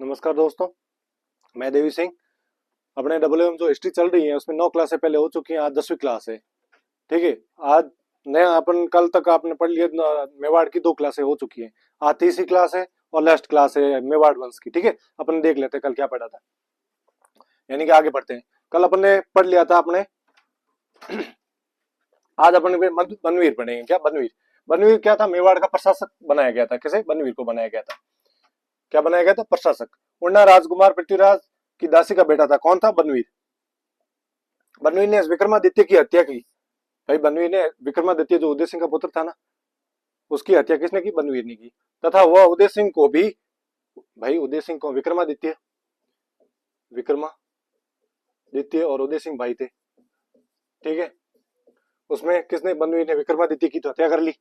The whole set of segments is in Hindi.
नमस्कार दोस्तों, मैं देवी सिंह। अपने डब्ल्यूएम जो हिस्ट्री चल रही है उसमें 9 क्लासें पहले हो चुकी हैं, आज 10वीं क्लास है। ठीक है। आज नया अपन कल तक आपने पढ़ लिया मेवाड़ की 2 क्लासें हो चुकी हैं। आज तीसरी क्लास है और लास्ट क्लास है मेवाड़ वंश की। ठीक है, अपन देख लेते हैं कल क्या पढ़ा था, यानी कि आगे बढ़ते हैं। कल अपन ने पढ़ लिया था अपने आज अपन बनवीर पढ़ेंगे। क्या बनवीर? बनवीर क्या था? मेवाड़ का प्रशासक बनाया गया था। किसे? बनवीर को बनाया गया था। क्या बनाया गया था? प्रशासक। उन्ना राजकुमार पृथ्वीराज की दासी का बेटा था। कौन था? बनवीर। बनवीर ने विक्रमादित्य की हत्या की। भाई बनवीर ने विक्रमादित्य जो उदय सिंह का पुत्र था ना, उसकी हत्या किसने की? बनवीर ने की। तथा वह उदय सिंह को भी, भाई उदय सिंह को, विक्रमादित्य विक्रमादित्य और उदय सिंह भाई थे। ठीक है। उसमें किसने? बनवीर ने विक्रमादित्य की तो हत्या कर ली।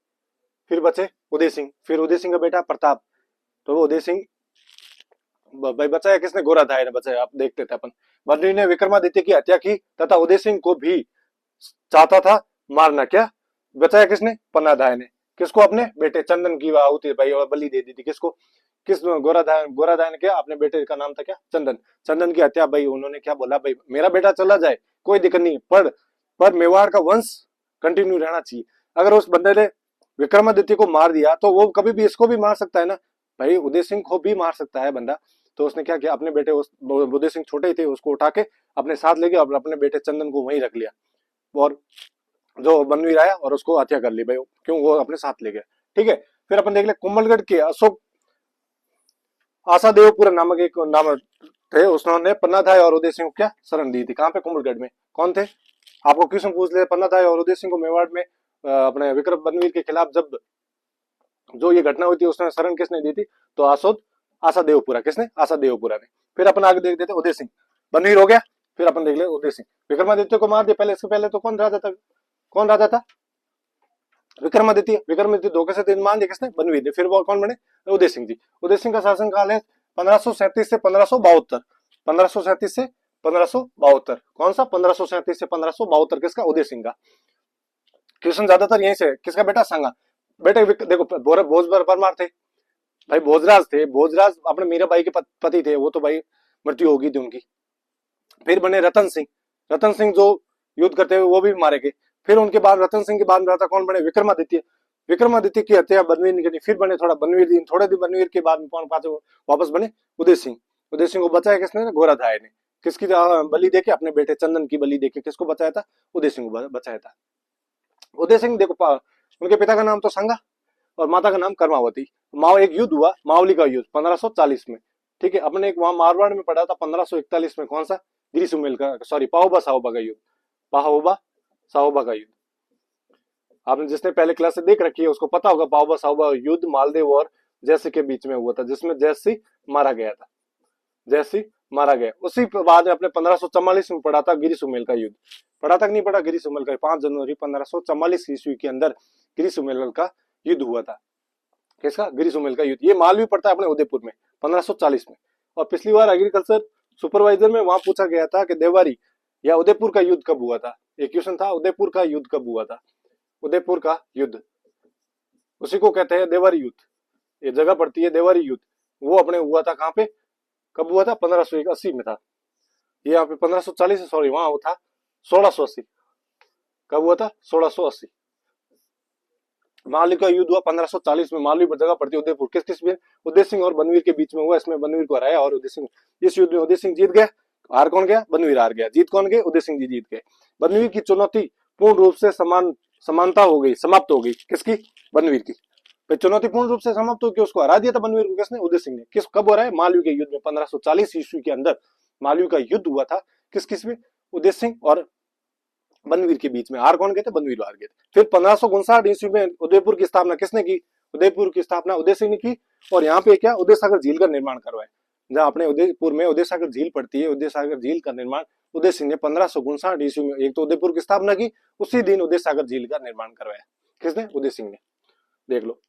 फिर बचे उदय सिंह। फिर उदय सिंह का बेटा प्रताप। तो वो उदय सिंह भाई बचाया किसने? गोराधाय ने बचाया। आप देखते थे अपन। बनवीर ने विक्रमादित्य की हत्या की तथा उदय सिंह को भी चाहता था मारना। क्या बचाया किसने? पन्नाधाय ने। किसको? अपने बेटे चंदन की आहुति भाई और बलि दे दी थी। किसको? किस? गोराधाय ने क्या? अपने बेटे का नाम था क्या? चंदन। चंदन की हत्या भाई उन्होंने क्या बोला? भाई मेरा बेटा चला जाए कोई दिक्कत नहीं, पर मेवाड़ का वंश कंटिन्यू रहना चाहिए। अगर उस बंदे ने विक्रमादित्य को मार दिया तो वो कभी भी इसको भी मार सकता है ना। भाई उदय सिंह को भी मार सकता है बंदा। तो उसने क्या किया? अपने बेटे, उस उदय सिंह छोटे ही थे, उसको उठा के अपने साथ ले गया और अपने बेटे चंदन को वहीं रख लिया। और जो बनवीर आया और उसको हत्या कर ली भाई, क्यों? वो अपने साथ ले गया। ठीक है। फिर अपन देख ले कुंभलगढ़ के अशोक आशादेवपुर नामक एक नाम थे, उसने पन्नाधाय और उदय सिंह को क्या शरण दी थी? कहां पे? कुंभलगढ़ में। कौन थे? आपको क्वेश्चन पूछ ले, पन्नाधाय और उदय सिंह को मेवाड़ में अपने विक्रम बनवीर के खिलाफ जब जो ये घटना हुई थी उसने शरण किसने दी थी? तो आशादेवपुरा। किसने? आशादेवपुरा ने। फिर अपन आगे देख देते उदय सिंह। बनवीर हो गया। फिर अपन देख ले उदय सिंह। विक्रमादित्य को मार दिया पहले। इसके पहले तो कौन राजा था? कौन राजा था? विक्रमादित्य। विक्रमादित्य धोखे से 3 मान दिया किसने? बनवीर ने। फिर वो कौन बने? उदय सिंह जी। उदय सिंह का शासन काल है 1537 से 1572। 1537 से 1572। कौन सा? 1537 से 1572 किसका? उदय सिंह का। क्वेश्चन ज्यादातर यहीं से। किसका बेटा? संगा। बेटे देखो, भोज परमार थे भाई, भोजराज थे। भोजराज अपने मीराबाई के पति थे। वो तो भाई मृत्यु होगी थी उनकी। फिर बने रतन सिंह। रतन सिंह जो युद्ध करते हुए वो भी मारे गए। फिर उनके बाद रतन सिंह के बाद राजा कौन बने? विक्रमादित्य। विक्रमादित्य की हत्या बनवीर ने की। फिर बने थोड़ा बनवीर दिन, थोड़े दिन बनवीर के बाद कौन पांच वापस बने? उदय सिंह। उदय सिंह को बचाया किसने? गोराधाय ने। किसकी बलि देके? अपने बेटे चंदन की बलि देके किसको बचाया था? उदय सिंह को बचाया था। उदय सिंह देखो, उनके पिता का नाम तो संगा और माता का नाम कर्मावती। माओ एक युद्ध हुआ, मावली का युद्ध 1540 में। ठीक है। अपने एक वहां मारवाड़ में पढ़ा था 1541 में। कौन सा? गिरिसुमेल का, सॉरी, पाहुबा साहुबा का युद्ध। पाहुबा साहुबा का युद्ध। आपने जिसने पहले क्लास से देख रखी है उसको पता होगा पाहुबा साहुबा युद्ध मालदेव और जयसी के बीच में हुआ था, जिसमें जयसी मारा गया था। जयसी मारा गया। उसी बाद में अपने 1544 में पढ़ा था गिरिसुमेल का युद्ध। पढ़ा तक नहीं पढ़ा? गिरिसुमेल का 5 जनवरी 1544 ईस्वी के अंदर गिरिसुमेल का युद्ध हुआ था। किसका? गिरिसुमेल का युद्ध। ये मालवी पड़ता है अपने उदयपुर में 1540 में। और पिछली बार एग्रीकल्चर सुपरवाइजर में वहां पूछा गया था कि देवारी या उदयपुर का युद्ध कब हुआ था। एक क्वेश्चन था, उदयपुर का युद्ध कब हुआ था? उदयपुर का युद्ध, उसी को कहते हैं देवारी युद्ध। ये जगह पड़ती है देवारी युद्ध। वो अपने हुआ था कहां पे? कब हुआ था? 1580 में था। ये यहाँ पे 1540, सॉरी, वहां वो था 1680। कब हुआ था? 1680। मालवी का युद्ध हुआ 1540 में। मालवी पर जगह पड़ती है उदयपुर। किस किस में? उदय सिंह और बनवीर के बीच में हुआ। इसमें बनवीर को हराया और उदय सिंह, इस युद्ध में उदय सिंह जीत गया। हार कौन गया? बनवीर हार गया। जीत कौन गए? उदय सिंह जी जीत गए। बनवीर की चुनौती पूर्ण रूप से समानता हो गई, समाप्त हो गई। किसकी? बनवीर की। चुनौती पूर्ण रूप से समाप्त होकर उसको हरा दिया था बनवीर को। किसने? उदय सिंह ने। किस कब हो रहा है? मालवी के युद्ध में 1540 ईस्वी के अंदर मालवी का युद्ध हुआ था। किस किस में? उदय सिंह और बनवीर के बीच में। हार कौन गए थे? बनवीर हार गए थे। फिर 1559 ईस्वी में उदयपुर की स्थापना किसने की? उदयपुर की स्थापना उदय सिंह ने की। और यहाँ पे क्या? उदय सागर झील का निर्माण करवाया। जहां अपने उदयपुर में उदय सागर झील पड़ती है, उदय सागर झील का निर्माण उदय सिंह ने 1559 ईस्वी में, एक तो उदयपुर की स्थापना की, उसी दिन उदय सागर झील का निर्माण करवाया। किसने? उदय सिंह ने। देख लो,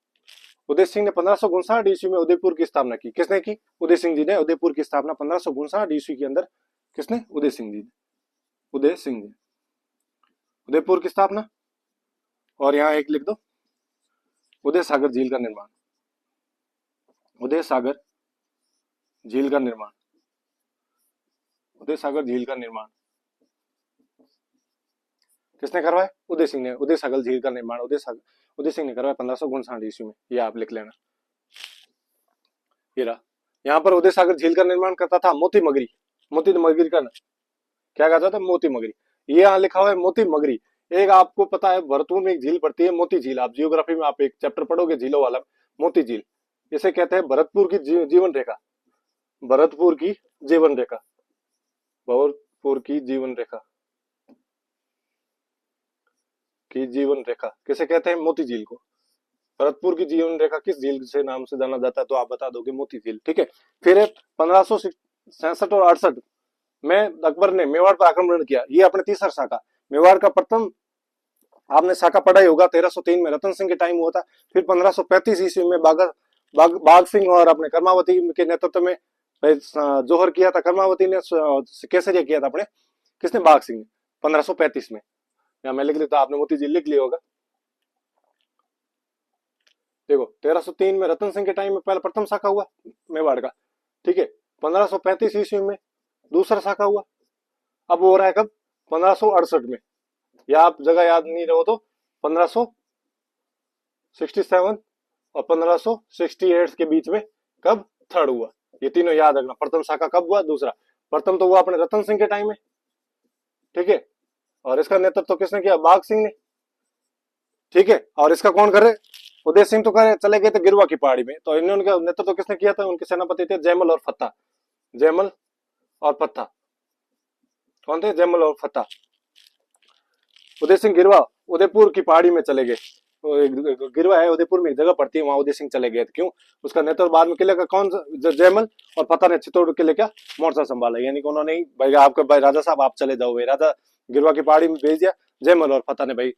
उदय सिंह ने 1559 ईस्वी में उदयपुर की स्थापना की। किसने की? उदय सिंह जी ने। उदयपुर की स्थापना 1559 ईस्वी के अंदर किसने? उदय सिंह जी ने। उदय सिंह जी, उदयपुर की स्थापना। और यहाँ एक लिख दो, उदय सागर झील का निर्माण। उदय सागर झील का निर्माण, उदय सागर झील का निर्माण किसने करवाया? उदय सिंह ने। उदय सागर झील का निर्माण उदय सिंह ने करवाया 1559 ईस्वी में। ये आप लिख लेना। ये रहा, यहाँ पर उदय सागर झील का निर्माण करता था मोती मगरी। मोती मगरी का क्या कहता था? मोती मगरी। ये यहाँ लिखा हुआ है मोती मगरी। एक आपको पता है भरतपुर में एक झील पड़ती है मोती झील, आप जियोग्राफी में आप एक चैप्टर पढ़ोगे झीलों वाला, मोती झील। इसे कहते हैं भरतपुर की जीवन रेखा। भरतपुर की जीवन रेखा, भरतपुर की जीवन रेखा, की जीवन रेखा किसे कहते हैं? मोती झील को। भरतपुर की जीवन रेखा किस झील से नाम से जाना जाता है? तो आप बता दोगे मोती झील। ठीक है। फिर 1567 और 68 में अकबर ने मेवाड़ पर आक्रमण किया। ये अपने तीसरा शाखा, मेवाड़ का प्रथम आपने शाखा पढ़ा ही होगा 1303 में रतन सिंह के टाइम हुआ था। फिर 1535 ईस्वी में बाघ सिंह और अपने कर्मावती के नेतृत्व में जोहर किया था। कर्मावती ने केसरिया किया था अपने, किसने? बाघ सिंह ने 1535 में। या मैं लिख लेता, आपने मोती झील लिख लिया होगा। देखो 1303 में रतन सिंह के टाइम में पहला प्रथम शाखा हुआ मेवाड़ का। ठीक है। 1535 ईस्वी में दूसरा शाखा हुआ। अब हो रहा है कब? 1568 में। या आप जगह याद नहीं रहो तो 1567 और 1568 के बीच में कब थर्ड हुआ? ये तीनों याद रखना। प्रथम शाखा कब हुआ? दूसरा। प्रथम तो हुआ अपने रतन सिंह के टाइम में। ठीक है। और इसका नेतृत्व तो किसने किया? बाघ सिंह ने। ठीक है। और इसका कौन करे? उदय सिंह तो करे चले गए थे गिरवा की पहाड़ी में। तो इन्होंने नेतृत्व तो किसने किया था? उनके सेनापति थे जयमल और फत्ता। जयमल और फत्ता कौन थे? जयमल और फत्ता। उदय सिंह गिरवा उदयपुर की पहाड़ी में चले गए। गिरवा है उदयपुर में एक जगह पड़ती है, वहां उदय सिंह चले गए। क्यों? उसका नेतृत्व बाद में किले का कौन? जयमल और फत्ता ने चित्तौड़ किले का मोर्चा संभाला। यानी कि उन्होंने भाई आपका भाई राजा साहब आप चले जाओ, भाई राजा गिरवा की पहाड़ी में भेज दिया। जयमल और फत्ता ने भाई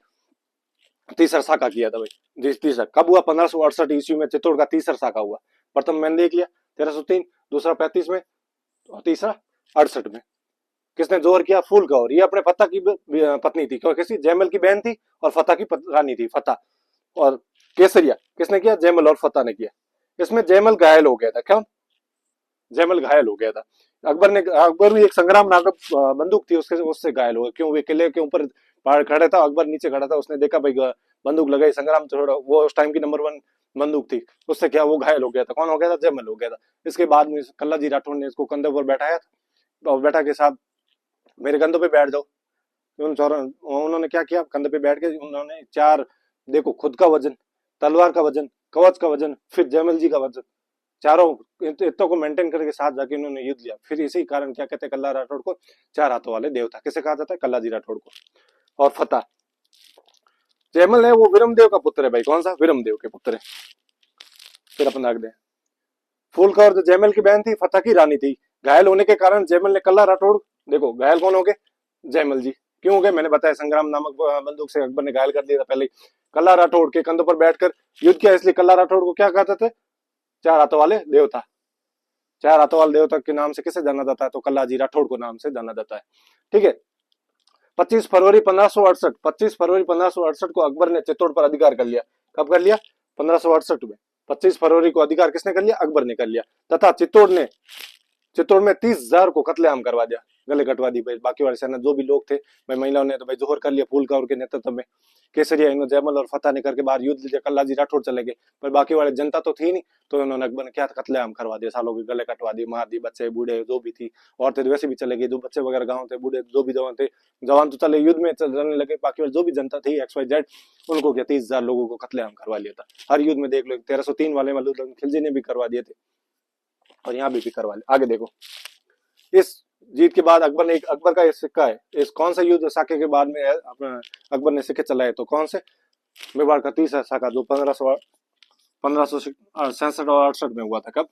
तीसरा शाखा किया था भाई। तीसरा कब हुआ? 1568 ईस्वी में चित्तौड़ का तीसरा शाखा हुआ। प्रथम मैंने देख लिया 1303, दूसरा 35 में और तीसरा 68 में। किसने जोर किया? फूल कौर। ये अपने फत्ता की पत्नी थी। किसी? जयमल की बहन थी और फत्ता की रानी थी। फत्ता और केसरिया किसने किया? जयमल और फत्ता ने किया। इसमें जयमल घायल हो गया था। क्यों जयमल घायल हो गया था? अकबर भी एक संग्राम नामक बंदूक थी उससे घायल हो गया। क्यों? वे किले के ऊपर पहाड़ खड़े था, अकबर नीचे खड़ा था, उसने देखा भाई बंदूक लगाई, संग्राम छोड़ा। वो उस टाइम की नंबर 1 बंदूक थी। उससे क्या वो घायल हो गया था? कौन हो गया था? जयमल हो गया था। इसके बाद में कल्ला जी राठौर ने इसको कंधे पर बैठाया था और बैठा के साथ मेरे कंधों पे बैठ जाओ। उन्होंने क्या किया? कंधे पे बैठ के उन्होंने 4 देखो खुद का वजन, तलवार का वजन, कवच का वजन, फिर जयमल जी का वजन, चारों इतों को मेंटेन करके साथ जाके इन्होंने युद्ध लिया। फिर इसी कारण क्या कहते हैं कल्ला राठौड़ को? 4 हाथों वाले देवता। किसे कहा जाता है? कल्ला जी राठौड़ को। और फतेह जयमल है वो विरमदेव का पुत्र है भाई। कौन सा? विरमदेव के पुत्र है। फिर अपन रख दें फूलकौर जो जयमल की बहन थी, फतेह की रानी थी। घायल होने के कारण जयमल ने कल्ला राठौड़, देखो घायल कौन हो गए? जयमल जी। क्यों हो गए? मैंने बताया संग्राम नामक बंदूक से अकबर ने घायल कर दिया था पहले। कल्ला राठौड़ के कंधों पर बैठकर युद्ध किया, इसलिए कल्ला राठौड़ को क्या कहते थे? 4 हाथों वाले देवता। 4 हाथों वाले देवता के नाम से किसे जाना जाता है? तो कल्ला जी राठौड़ को नाम से जाना जाता है। ठीक है। 25 फरवरी 1568, 25 फरवरी 1568 को अकबर ने चित्तौड़ पर अधिकार कर लिया। कब कर लिया? 1568 में। 25 फरवरी को अधिकार किसने कर लिया? अकबर ने कर लिया। तथा चित्तौड़ में 30,000 को कत्लेआम करवा दिया, गले कटवा दी भाई। बाकी वाले सेना जो भी लोग थे भाई, महिलाओं ने तो भाई जोहर कर लिया फूलकौर के नेतृत्व में। केसरिया इन्होंने जयमल और फतेह ने करके बाहर युद्ध लिया। कल्ला जी राठौड़ चले गए, पर बाकी वाले जनता तो थी नहीं, तो उन्होंने अकबर ने क्या कत्लेआम करवा दिया। सालों के गले कटवा दिए, मार दी। बच्चे बूढ़े जो भी थी, औरतें तो वैसे भी चले गए, जो बच्चे वगैरह गाँव थे, बूढ़े जो भी जवान थे, जवान तो चले युद्ध में चलने लगे। बाकी वाले जो भी जनता थी XYZ, उनको क्या 30,000 लोगों को कत्लेआम करवा लिया था हर युद्ध में। देख लो 1303 वाले मल्लुद्दीन खिलजी ने भी करवा दिए थे, और यहाँ भी करवा लिया। आगे देखो, इस जीत के बाद अकबर का एक सिक्का है। इस कौन सा युद्ध साके के बाद में अकबर ने सिक्के चलाए? तो कौन से? मेवाड़ का तीसरा साका जो 1567 और 68 में हुआ था। कब?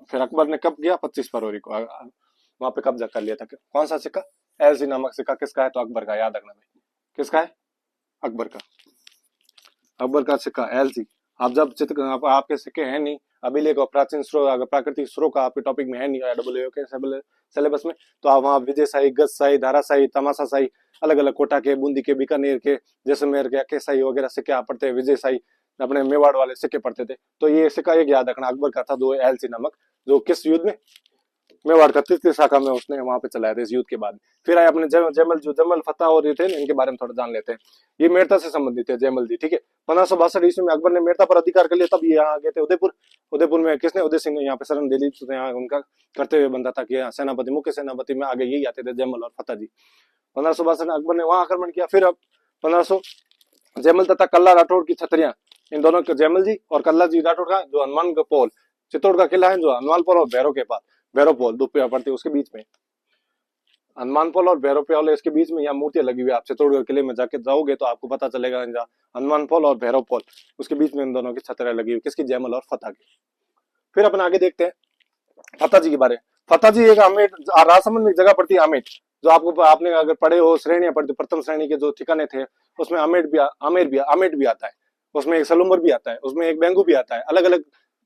फिर अकबर ने कब किया? 25 फरवरी को वहां पे कब्जा कर लिया था। कौन सा सिक्का? एलसी नामक सिक्का। किसका है? तो अकबर का। याद रखना भाई, किसका है? अकबर का। अकबर का सिक्का एलसी। आप जब आपके सिक्के हैं नहीं, अभिलेख और प्राचीन स्रोत, प्राकृतिक स्रोत का आपके टॉपिक में है नहीं AAA के सिलेबस में, तो आप वहाँ विजय शाही, गज शाही, धारा शाही, तमाशा शाही, अलग अलग कोटा के, बूंदी के, बीकानेर के, जैसलमेर के, अके शाही वगैरह सिक्के आप पढ़ते हैं। विजय शाही अपने मेवाड़ वाले सिक्के पढ़ते थे। तो ये सिक्का एक याद रखना, अकबर का था, जो एलसी नामक जो किस युद्ध में, मेवाड़ का तृतीय शाखा में उसने वहां पे चलाया था इस युद्ध के बाद। फिर आए अपने जयमल, जो जमल फतेह और ये थे इनके बारे में थोड़ा जान लेते हैं। ये मेड़ता से संबंधित है जयमल जी, ठीक है। 1562 ईस्वी में अकबर ने मेड़ता पर अधिकार कर लिया, तब ये यहाँ गए थे उदयपुर। उदयपुर में किसने, उदय सिंह ने यहाँ पे शरण दे ली, तो यहाँ उनका करते हुए बनता था कि सेनापति, मुख्य सेनापति में आगे यही आते थे जयमल और फतेह जी। 1562 में अकबर ने वहां आक्रमण किया। फिर अब 1500 जयमल तथा कल्ला राठौड़ की छतरियां, इन दोनों के, जयमल जी और कल्ला जी राठौड़ का, जो हनुमान पोल चित्तौड़ का किला है, जो हनुमान पोल और भैरव के पास, भैरव पोल दो पड़ती है उसके बीच में, हनुमान पोल और भैरव पोल इसके बीच में यहाँ मूर्तियां लगी हुई है। आप चित्तौड़गढ़ किले में जाके जाओगे तो आपको पता चलेगा, हनुमान पोल और भैरव पोल उसके बीच में इन दोनों की छतरियां लगी हुई, किसकी, जयमल और फतेह की। फिर अपन आगे देखते हैं फतेह जी के बारे में। फतेह जी एक आमेर, राजसमंद में एक जगह पड़ती है आमेर, जो आपको, आपने अगर पढ़े हो श्रेणियां पढ़ते, प्रथम श्रेणी के जो ठिकाने थे उसमें आमेर भी आता है, उसमें एक सलूम्बर भी आता है, उसमें एक बेंगू भी आता है। अलग अलग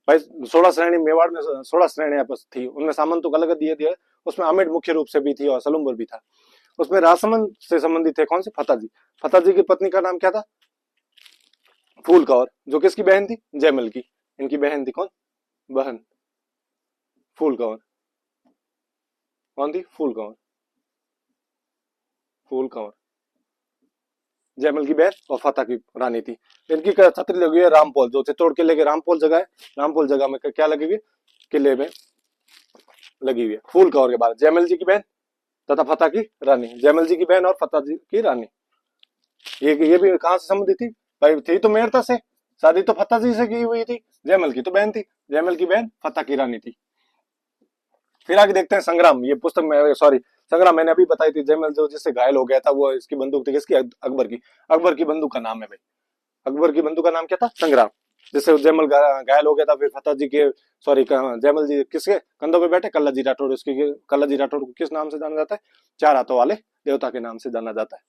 भाई 16 श्रेणी, मेवाड़ में 16 श्रेणियां थी, उनमें सामंतों को अलग दिए दिए, उसमें आमेर मुख्य रूप से भी थी और सलूम्बर भी था। उसमें राजसमंद से संबंधित थे कौन से, फतेह जी। फतेह जी की पत्नी का नाम क्या था, फूल कौर, जो किसकी बहन थी, जयमल की। इनकी बहन थी कौन, बहन फूल कौर, कौन थी, फूल कौर, फूल कौर जयमल की बहन और फतेह की रानी थी। इनकी छतरी लगी है रामपोल, जो चित्तौड़ किले के रामपोल जगह है, रामपोल जगह में क्या लगी हुई, किले में लगी हुई है। फूल कौर के बाद जयमल जी की बहन तथा फतेह की रानी, जयमल जी की बहन और फतेह जी की रानी। ये भी कहां से संबंधित थी भाई, थी तो मेड़ता से, शादी तो फतेह जी से की हुई थी, जयमल की तो बहन थी, जयमल की बहन फतेह की रानी थी। फिर आगे देखते हैं संग्राम, ये पुस्तक में, सॉरी संग्राम मैंने अभी बताई थी, जयमल जो जिससे घायल हो गया था, वो इसकी बंदूक थी किसकी, अकबर की। अकबर की बंदूक का नाम है भाई, अकबर की बंदूक का नाम क्या था, संग्राम। जिससे जयमल घायल हो गया था। फिर फतेह जी के, सॉरी जयमल जी किसके कंधों पे बैठे, कल्ला जी राठौड़, उसकी कल्ला जी राठौड़ को किस नाम से जाना जाता है, चार हाथों वाले देवता के नाम से जाना जाता है।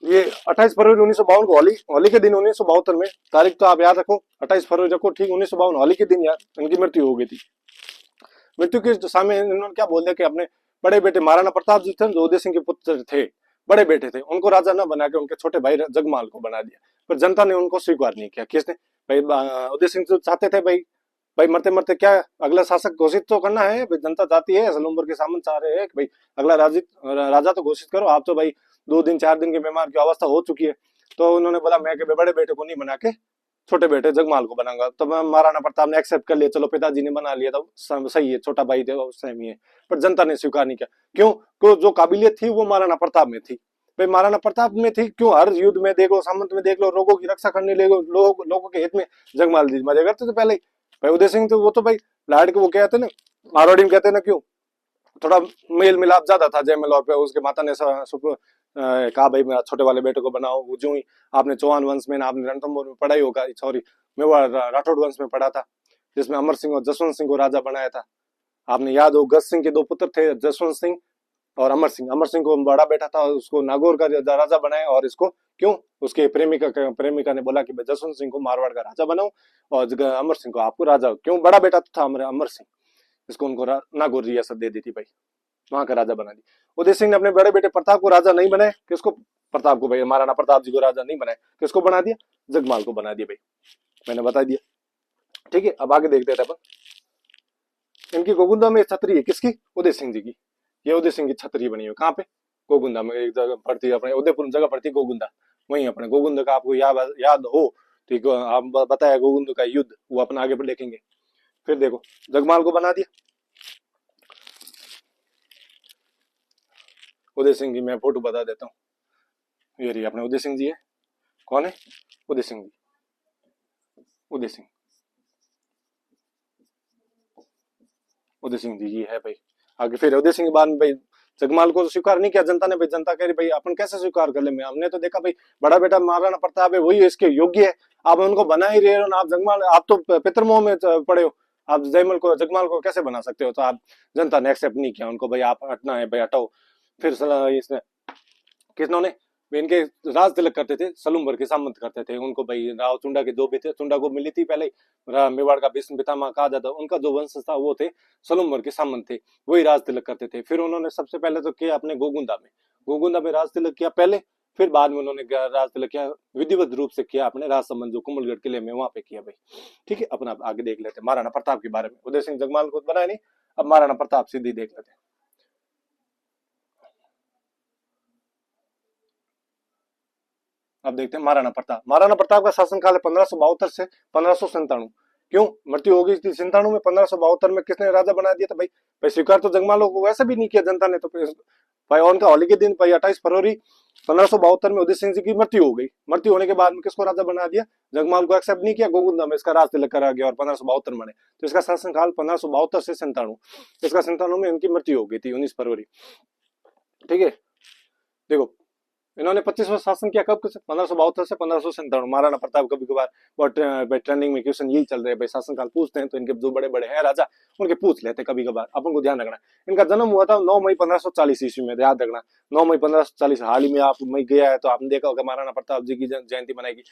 ये 28 फरवरी 1952 को, होली के दिन 1972 में, तारीख तो आप याद रखो, 28 फरवरी रखो, ठीक 1952 होली के दिन यार इनकी मृत्यु हो गई थी। मृत्यु के सामने इन्होंने क्या बोल दिया कि अपने बड़े बेटे महाराणा प्रताप जी थे, जो उदय सिंह के पुत्र थे, बड़े बेटे थे, उनको राजा न बना के उनके छोटे भाई जगमाल को बना दिया। पर जनता ने उनको स्वीकार नहीं किया। किसने भाई, उदय सिंह तो चाहते थे भाई, भाई मरते मरते क्या अगला शासक घोषित तो करना है भाई, जनता चाहती है, सलूम्बर के सामंत चाह रहे हैं भाई अगला राजा तो घोषित करो। आप तो भाई 2 दिन 4 दिन के बीमार की अवस्था हो चुकी है। तो उन्होंने बोला मैं बड़े बेटे को नहीं बना के छोटे बेटे जगमाल को बनाऊंगा। तो महाराणा प्रताप ने एक्सेप्ट कर लिया, चलो पिताजी ने बना लिया तो सही है, छोटा भाई थे सेम ही है। पर जनता ने स्वीकार नहीं किया। क्यों? क्यों? जो काबिलियत थी वो महाराणा प्रताप में थी भाई, महाराणा प्रताप में थी। क्यों? हर युद्ध में देख लो, सामंत में देख लो, लोगों की रक्षा करने ले लोगों के हित में जगमाल जी मजे करते थे पहले ही। भाई उदय सिंह तो वो तो भाई लाड के वो कहते ना, मारवाड़ी में कहते ना, क्यों थोड़ा मेल मिलाप ज्यादा था जयमल और पे। उसके माता ने कहा भाई मेरा छोटे वाले बेटे को बनाओ। वो जो ही आपने चौहान वंश में, आपने रणथंभौर में पढ़ा ही होगा, सॉरी मेवाड़ राठौड़ वंश में पढ़ा था, जिसमें अमर सिंह और जसवंत सिंह को राजा बनाया था। आपने याद हो, गज सिंह के 2 पुत्र थे, जसवंत सिंह और अमर सिंह। अमर सिंह को बड़ा बेटा था, उसको नागौर का राजा बनाया। और इसको क्यों? उसके प्रेमिका ने बोला कि जसवंत सिंह को मारवाड़ का राजा बनाओ और अमर सिंह को आपको राजा। क्यों? बड़ा बेटा तो था अमर सिंह, इसको उनको नागौर रियासत दे दी थी भाई, वहां का राजा बना दी। उदय सिंह ने अपने बड़े बेटे प्रताप को राजा नहीं बनाया। किसको? प्रताप को भाई, महाराणा प्रताप जी को राजा नहीं बनाया। किसको बना दिया? जगमाल को बना दिया भाई, मैंने बता दिया। ठीक है, अब आगे देखते हैं अपन। इनकी गोगुंदा में छतरी है किसकी? उदय सिंह जी की। ये उदय सिंह की छतरी बनी हुई कहाँ पे? गोगुंदा में। एक जगह पड़ती है अपने उदयपुर जगह पड़ती है गोगुंदा, वहीं अपने गोगुंदा का आपको याद हो, ठीक है, आप बताया गोगुंदा का युद्ध, वो अपन आगे पर देखेंगे। फिर देखो जगमाल को बना दिया उदय सिंह जी। मैं फोटो बता देता हूँ, ये रही अपने उदय सिंह जी है। कौन है? उदय सिंह जी, उदय सिंह, उदय सिंह जी ये है भाई। आगे फिर उदय सिंह के बाद में भाई जगमाल को तो स्वीकार नहीं किया जनता ने भाई। जनता कह रही भाई अपन कैसे स्वीकार कर ले, में हमने तो देखा भाई बड़ा बेटा महाराणा प्रताप है, वही इसके योग्य है, आप उनको बना ही रहे हो ना। आप जगमाल, आप तो पितरमोह में पड़े हो, आप जयमल को, जगमाल को कैसे बना सकते हो? तो आप, जनता ने एक्सेप्ट नहीं किया उनको, भाई आप हटना है भाई, हटाओ। फिर इसने किसने, इनके राज तिलक करते थे, सलूम्बर के सामंत करते थे उनको भाई। राव चुंडा के जो भी थे, चुंडा को मिली थी पहले, मेवाड़ का भीष्म पितामह कहा जाता, उनका जो वंश था वो थे सलूम्बर के सामंत थे, वही राज तिलक करते थे। फिर उन्होंने सबसे पहले तो किया अपने गोगुंदा में, गोगुंदा में राज तिलक किया पहले। फिर बाद में उन्होंने राज तिलक किया, विधिवत रूप से किया अपने राजसमंद जो कुंभलगढ़ किले में वहां पे किया भाई। ठीक है, अपना आगे देख लेते हैं महाराणा प्रताप के बारे में। उदय सिंह जगमाल को बनाया नहीं, अब महाराणा प्रताप सीधी देख लेते हैं। अब देखते हैं महाराणा प्रताप। महाराणा प्रताप का शासनकाल है 1572 से 1597। क्यों मृत्यु हो गई थी 97 में? 1572 में किसने राजा बना दिया था भाई? भाई स्वीकार तो जगमालों को वैसे भी नहीं किया जनता ने, तो भाई उनका होली के दिन भाई 28 फरवरी 1572 में उदय सिंह जी की मृत्यु हो गई। मृत्यु होने के बाद में किसको राजा बना दिया? जगमाल को एक्सेप्ट नहीं किया, गोविंदा में इसका राज तिलक करा गया और 1572 में। तो इसका शासनकाल 1572 से 97। इसका 97 में इनकी मृत्यु हो गई थी 19 फरवरी। ठीक है, देखो इन्होंने 25 वर्ष शासन किया। कब? 1572 से 1597। महाराणा प्रताप कभी कभार बहुत ट्रेंडिंग में क्वेश्चन यही चल रहे हैं भाई, शासनकाल पूछते हैं तो इनके जो बड़े बड़े हैं राजा उनके पूछ लेते हैं कभी कभार, अपन को ध्यान रखना। इनका जन्म हुआ था 9 मई 1540 ईस्वी में, याद रखना 9 मई 1540। हाल ही में आप मई गया है तो आपने देखा होगा महाराणा प्रताप जी की जयंती मनाएगी।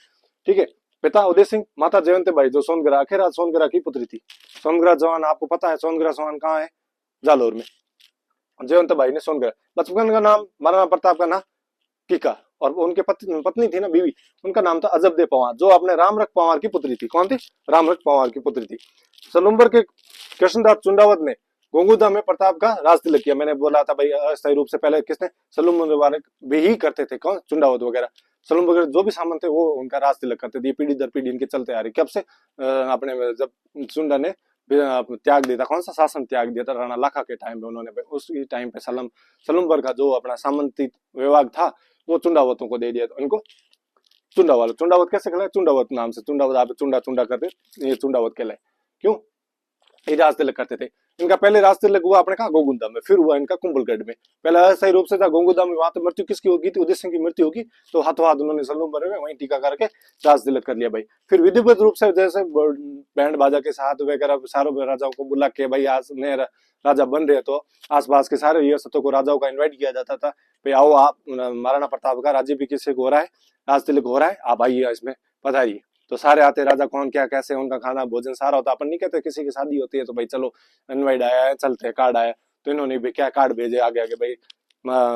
ठीक है, पिता उदय सिंह, माता जयवंती बाई जो सोनग्राह आखिर सोनग्राह की पुत्री थी। सोनग्राह जवान आपको पता है, सोनग्राह जवान कहाँ है? जालोर में। जयवंती बाई ने सोनग्राह। बचपन का नाम महाराणा प्रताप का नाम टीका, और उनके पत्नी थी ना बीवी, उनका नाम था अजबदेव पंवार जो अपने रामरख पंवार की पुत्री थी। कौन थी? रामरख पंवार की पुत्री थी। सलुम्बर के कृष्णदास चुंडावत ने गोंगुदा में प्रताप का राज तिलक किया। मैंने बोला था भाई अस्थायी रूप से पहले किसने? सलुम्बर वाले भी ही करते थे। कौन? चुंडावत वगैरह। सलुम्बर जो भी सामंत थे वो उनका राज तिलक करते थे। पीढ़ी दर पीढ़ी इनके चलते आ रही। कब से? अपने जब चुंडा ने त्याग दिया था, कौन सा शासन त्याग दिया था? राणा लाखा के टाइम में उन्होंने, उस टाइम पे सलुम्बर का जो अपना सामंती विभाग था वो चुंडावतों को दे दिया। तो इनको चुंडावत, चुंडावत कैसे कहलाए? चुंडावत नाम से, चुंडावत आप चुंडा चुंडा करते, ये चुंडावत कहलाए। क्यों? ये राज तिलक करते थे। इनका पहले राज तिलक हुआ अपने कहा गोगुंदा में, फिर हुआ इनका कुंभलगढ़ में। पहले सही रूप से था गोगुंदा में, वहां तो मृत्यु किसकी होगी थी? उदय सिंह की मृत्यु होगी, तो हाथों हाथ उन्होंने सलूम्बर में वहीं टीका करके राज तिलक कर लिया भाई। फिर विधिवत रूप से जैसे बैंड बाजा के साथ वगैरह सारों राजाओं को बुला के भाई आज नए राजा बन रहे, तो आसपास के सारे रियासतों को राजाओं का इन्वाइट किया जाता था भाई आओ आप, महाराणा प्रताप का राज्याभिषेक हो रहा है, राज तिलक हो रहा है, आप आइए इसमें पधारिए। तो सारे आते, राजा कौन क्या कैसे, उनका खाना भोजन सारा होता। अपन नहीं कहते किसी की शादी होती है तो भाई चलो इनवाइट आया है चलते हैं, कार्ड आया, तो इन्होंने भी क्या कार्ड भेजे आगे आगे भाई।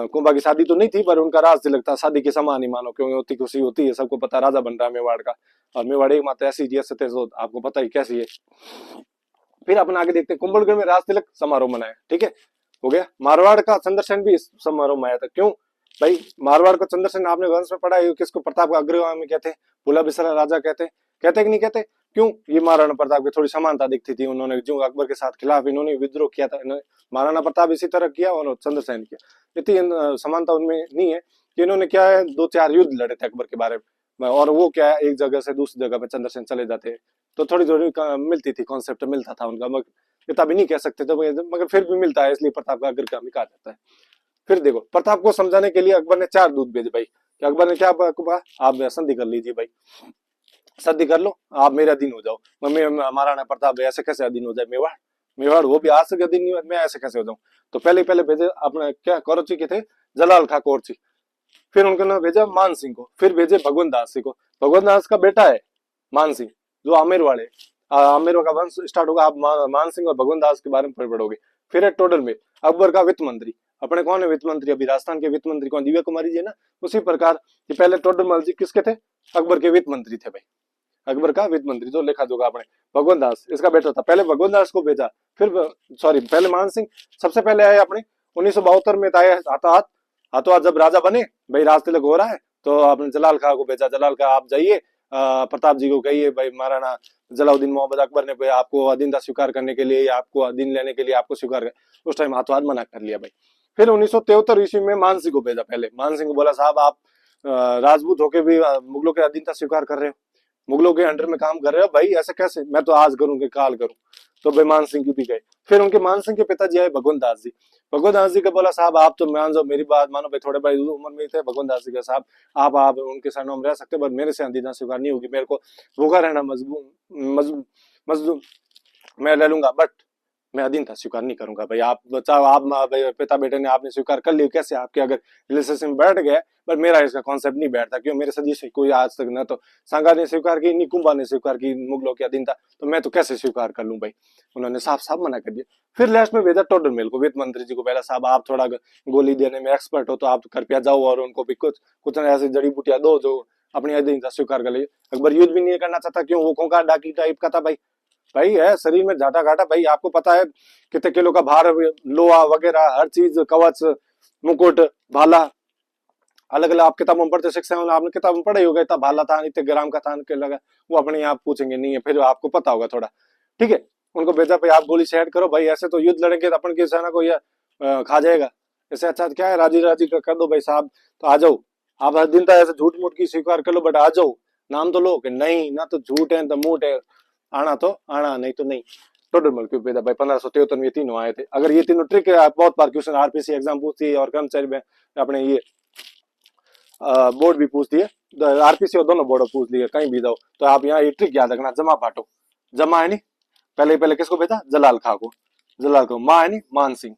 कुंभा की शादी तो नहीं थी पर उनका राज तिलक था, शादी के समान ही मानो, क्योंकि होती खुशी होती है, सबको पता राजा बन रहा है मेवाड़ का। और मेवाड़ एक मात्र ऐसी रियासत है जो आपको पता ही कैसी है। फिर अपन आगे देखते हैं कुंभलगढ़ में राज तिलक समारोह मनाया। ठीक है, हो गया। मारवाड़ का चंद्रसेन भी इस समारोह में आया था। क्यों भाई? मारवाड़ को चंद्रसेन आपने वंश में पढ़ा है, किसको? प्रताप का अग्रगामी कहते हैं, भूला बिसरा राजा कहते हैं, कहते कि नहीं कहते? क्यों? ये महाराणा प्रताप की थोड़ी समानता दिखती थी। उन्होंने जो अकबर के साथ खिलाफ इन्होंने विद्रोह किया था, महाराणा प्रताप इसी तरह किया और चंद्रसेन किया। इतनी समानता उनमें नहीं है कि इन्होंने क्या है 2-4 युद्ध लड़े थे अकबर के बारे में, और वो क्या है एक जगह से दूसरी जगह पे चंद्रसेन चले जाते, तो थोड़ी थोड़ी मिलती थी, कॉन्सेप्ट मिलता था उनका, मगर इतना भी नहीं कह सकते थे, मगर फिर भी मिलता है, इसलिए प्रताप का अग्रगामी कहा जाता है। फिर देखो प्रताप को समझाने के लिए अकबर ने 4 दूत भेजे भाई। कि अकबर ने क्या कहा? आप संधि कर लीजिए भाई, संधि कर लो, आप मेरे अधीन हो जाओ। महाराणा प्रताप ऐसे कैसे अधीन हो जाए? मेवाड़, मेवाड़ वो भी आज से अधीन नहीं हुआ, मैं ऐसे कैसे हो जाऊं? तो पहले भेजे अपने क्या कौरची के थे, जलाल खा कौरची। फिर उनको ना भेजा मान सिंह को, फिर भेजे भगवंत दास सिंह को। भगवंत दास का बेटा है मान सिंह, जो आमेर वाले, आमेरों का वंश स्टार्ट होगा। आप मान सिंह और भगवंत दास के बारे में पढ़ोगे। फिर है टोडर में अकबर का वित्त मंत्री। अपने कौन है वित्त मंत्री? अभी राजस्थान के वित्त मंत्री कौन? दिव्या कुमारी जी है ना। उसी प्रकार ये पहले टोडरमल जी किसके थे? अकबर के वित्त मंत्री थे भाई। अकबर का वित्त मंत्री जो लेखा जोखा अपने भगवंत दास इसका बेटा था। पहले भगवंत दास को भेजा, फिर सॉरी पहले मान सिंह सबसे पहले आए अपने 1972 में आए हाथों हाथ जब राजा बने भाई, राज तिलक हो रहा है, तो आपने जलाल खां को भेजा। जलाल खां आप जाइए प्रताप जी को कहिए भाई महाराणा जलाउद्दीन मोहम्मद अकबर ने भाई आपको अधीनता स्वीकार करने के लिए, आपको अधीन लेने के लिए आपको स्वीकार कर, उस टाइम हाथों हाथ मना कर लिया भाई। फिर 1973 ईस्वी में मान सिंह को भेजा। पहले मान सिंह को बोला साहब आप राजपूत होके भी मुगलों के अधीनता स्वीकार कर रहे हो, मुगलों के अंडर में काम कर रहे हो भाई, ऐसे कैसे? मैं तो आज करूंगी काल करूं। तो भाई मान सिंह की भी गए। फिर उनके मान सिंह के पिताजी आए भगवंत दास जी। भगवंत दास जी को बोला साहब आप तो मान जाओ, मेरी बात मानो भाई, थोड़े भाई उम्र में थे भगवंत दास जी के साहब, आप उनके सामने में रह सकते, पर मेरे से अधीनता स्वीकार नहीं होगी, मेरे को भूखा रहना मजबूर मैं ले लूंगा, बट मैं अधीनता स्वीकार नहीं करूंगा भाई। आप चाहो आप पिता बेटे ने आपने स्वीकार कर लिया, कैसे आपके अगर रिलेशनशिप में बैठ गया, पर मेरा इसका कॉन्सेप्ट नहीं बैठता। क्यों? मेरे सदी से कोई आज तक न तो सांगा ने स्वीकार की, नहीं कुंभा ने स्वीकार की मुगलों की अधीनता, तो मैं तो कैसे स्वीकार कर लूं भाई। उन्होंने साफ साफ मना कर दिया। फिर लास्ट में भेजा टोडरमेल को, वित्त मंत्री जी को, पहला साहब आप थोड़ा गोली देने में एक्सपर्ट हो तो आप कृपया जाओ और उनको भी कुछ कुछ ऐसी जड़ी बूटियां दो जो अपनी अधीनता स्वीकार कर ले। अकबर युद्ध भी नहीं करना चाहता। क्यों? वो खोखा डाकी टाइप का था भाई। भाई है शरीर में झाटा घाटा भाई, आपको पता है कितने किलो का भार, लोहा वगैरह हर चीज, कवच, मुकुट, भाला, अलग अलग आप किताबों में पढ़ते, शिक्षा में आपने किताब में पढ़ा ही होगा, इतना भाला था, इतने ग्राम का था, के लगा। वो अपने आप पूछेंगे नहीं है, फिर आपको पता होगा थोड़ा। ठीक है, उनको भेजा भाई आप गोली से हेड करो भाई, ऐसे तो युद्ध लड़ेंगे तो अपन की सेना को ये खा जाएगा। इससे अच्छा क्या है, राजी राजी कर दो भाई साहब, तो आ जाओ। आप हर दिन तो ऐसे झूठ मूठ की स्वीकार कर लो, बट आ जाओ, नाम तो लो कि नहीं ना, तो झूठ है तो मूठ है, आना तो आना, नहीं तो नहीं। टोटल मल्क पैदा भाई 1573 में ये तीनों आए थे। अगर ये तीनों ट्रिक है, बहुत बार क्वेश्चन आरपीसी एग्जाम पूछती है और कर्मचारी में अपने ये बोर्ड भी पूछती है, आरपीसी और दोनों बोर्ड पूछ लिया, कहीं भी जाओ तो आप यहाँ ये ट्रिक याद रखना, जमा बांटो। जमा है नहीं, पहले पहले किसको भेजा? जलाल खां को। जलाल को माँ है नहीं, मान सिंह,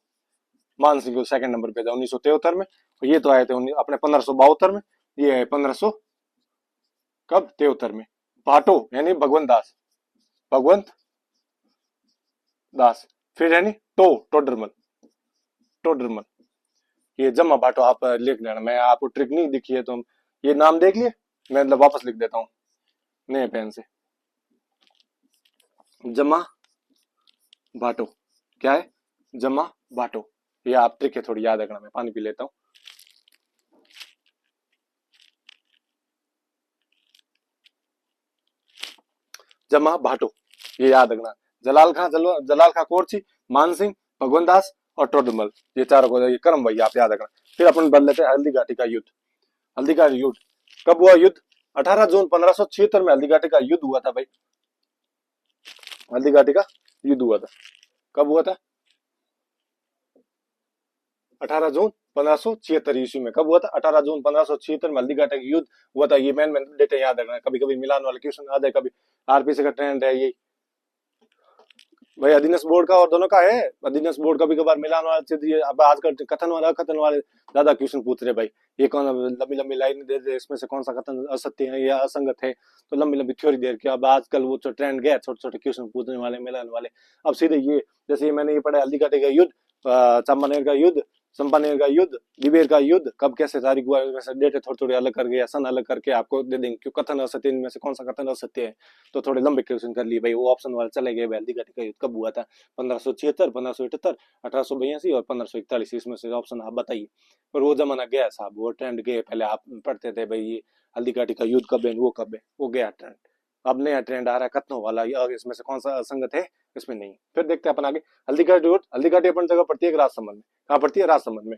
मान सिंह को सेकंड नंबर पे था 1973 में। ये तो आए थे अपने 1572 में, ये है 1500 कब 73 में। बाटो यानी भगवंत दास, भगवंत दास। फिर यानी टोडरमल, टोडरमल। ये जमा बाटो आप लिख लेना, मैं आपको ट्रिक नहीं दिखी है तो ये नाम देख लिए, मैं मतलब वापस लिख देता हूँ नए पेन से। जमा बाटो क्या है? जमा बाटो। ये आप ट्रिक है, थोड़ी याद रखना। मैं पानी पी लेता हूँ। जमा बाटो ये याद रखना। जलाल खां, जलाल खां कोरची, मान सिंह, भगवंत दास और टोडरमल, ये चारों को ये कर्म भाई आप याद रखना। फिर अपन बदल लेते हैं हल्दी घाटी का युद्ध। हल्दी का युद्ध कब हुआ? युद्ध 18 जून 1576 में हल्दी घाटी का युद्ध हुआ था भाई। हल्दी घाटी का युद्ध हुआ था, कब हुआ था? 18 जून 1576 ईस्वी में। कब हुआ था? 18 जून 1576 में हल्दी घाटी का युद्ध हुआ था। ये मैन डेटे याद रखना, कभी कभी मिलान वाले क्वेश्चन आ जाए, कभी आरपीसी का ट्रेंड है ये भाई। अधीनस्थ बोर्ड का और दोनों का है। अधीनस्थ बोर्ड कभी कभार मिलान वाला चीज, ये अब आजकल कथन वाला अकथन वाले ज्यादा क्वेश्चन पूछ रहे भाई। ये कौन लंबी लंबी लाइन दे दे, इसमें से कौन सा कथन असत्य है या असंगत है, तो लंबी लंबी थ्योरी दे के अब आजकल वो जो ट्रेंड गया, छोटे छोटे क्वेश्चन पूछने वाले, मिलान वाले। अब सीधे ये जैसे ये मैंने ये पढ़ा, हल्दी घाटी का युद्ध, चंपानेर का युद्ध, चंपानेर का युद्ध, दिवेर का युद्ध कब कैसे तारीख हुआ, वैसे डेटे थोड़ी थोड़ी अलग करके या सन अलग करके आपको दे देंगे। क्यों? कथन असत्य, इनमें से कौन सा कथन असत्य है, तो थोड़े लंबे क्वेश्चन कर लिए भाई। वो ऑप्शन वाले चले गए। हल्दी घाटी का युद्ध कब हुआ था? 1576, 1578, 1882 और 1541, इसमें से ऑप्शन आप बताइए। पर वो जमाना गया साहब, वो ट्रेंड गए। पहले आप पढ़ते थे भाई ये हल्दी घाटी का युद्ध कब है, वो कब है, वो गया ट्रेंड। अब नया ट्रेंड आ रहा है कथनों वाला, और इसमें से कौन सा असंगत है, इसमें नहीं। फिर देखते हैं अपन आगे। हल्दी घाटी युद्ध, हल्दी घाटी अपन जगह पड़ती है राजसमंद में। कहाँ पड़ती है? राजसमंद में।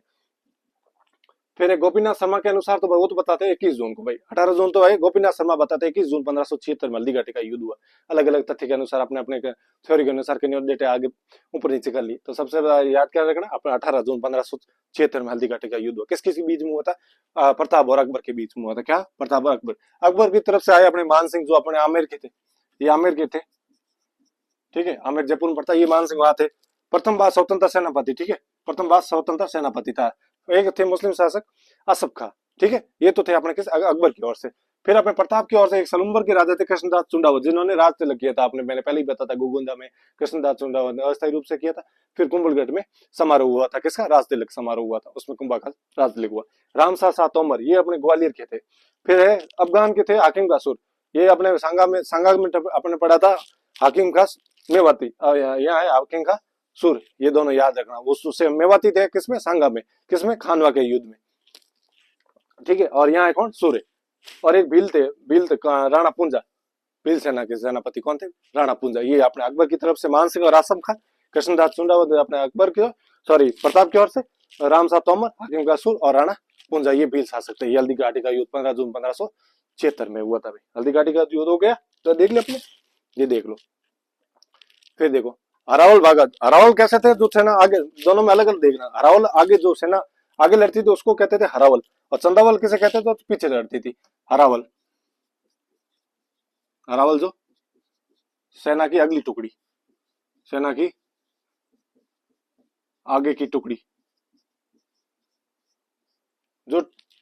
फिर गोपीनाथ शर्मा के अनुसार तो वो तो बताते हैं 21 जून को भाई। 18 जून तो है, गोपीनाथ शर्मा बताते हैं 21 जून 1576 में हल्दी घाटी का युद्ध हुआ। अलग अलग तथ्य के अनुसार अपने अपने थ्योरी के अनुसार के डेटे आगे ऊपर नीचे कर ली। तो सबसे याद क्या रखना अपना, 18 जून 1576 में हल्दी घाटी का युद्ध हुआ। किस किस के बीच में हुआ था? प्रताप और अकबर के बीच में हुआ था। क्या? प्रताप और अकबर। अकबर की तरफ से आए अपने मान सिंह, जो अपने आमेर के थे, ये आमेर के थे। ठीक है, आमेर जयपुर में पड़ता है। ये मान सिंह वहां थे। प्रथम बार स्वतंत्र सेनापति। ठीक है, प्रथम बार स्वतंत्र सेनापति था। एक थे मुस्लिम शासक असफ खां। ठीक है, ये तो थे अपने किस अकबर की ओर से। फिर अपने प्रताप की ओर से एक सलूम्बर के राजा थे कृष्णदास चुंडावत, जिन्होंने राज तिलक किया था। आपने मैंने पहले ही बताया था, गोगुंदा में कृष्णदास चुंडावत ने अस्थायी रूप से किया था। फिर कुंभलगढ़ में समारोह हुआ था, किसका? राज तिलक समारोह हुआ था, उसमें कुंभा का राज तिलक हुआ। रामसा शाह तोमर, ये अपने ग्वालियर के थे। फिर है अफगान के थे हाकिम कासूर, ये अपने सांगा में अपने पढ़ा था। हाकिम का मेवाती, यहाँ है हाकिम का सुर, ये दोनों याद रखना। वो उससे मेवाती थे किसमें? सांगा में। किसमें? खानवा के युद्ध में। ठीक है, और यहाँ है कौन? सूर्य। और एक भील थे राणा पुंजा। भील सेना के सेनापति कौन थे? राणा पुंजा। ये अपने अकबर की तरफ से मान सिंह और आसम खान। कृष्णदास चुंडावत अपने अकबर की, सॉरी प्रताप की ओर से। राम साह तोमर, हाकिम का सुर और राणा पुंजा, ये भील शासक थे। ये हल्दी घाटी का युद्ध 15 जून 1576 में हुआ था भाई। हल्दी घाटी का युद्ध हो गया, तो देख ले अपने, ये देख लो। फिर देखो अरावल भागत। अरावल कैसे थे? जो सेना आगे, दोनों में अलग अलग देखना। अरावल आगे जो सेना आगे लड़ती थी उसको कहते थे हरावल, और चंदावल किसे कहते थे? तो पीछे लड़ती थी। हरावल, हरावल जो सेना की अगली टुकड़ी, सेना की आगे की टुकड़ी, जो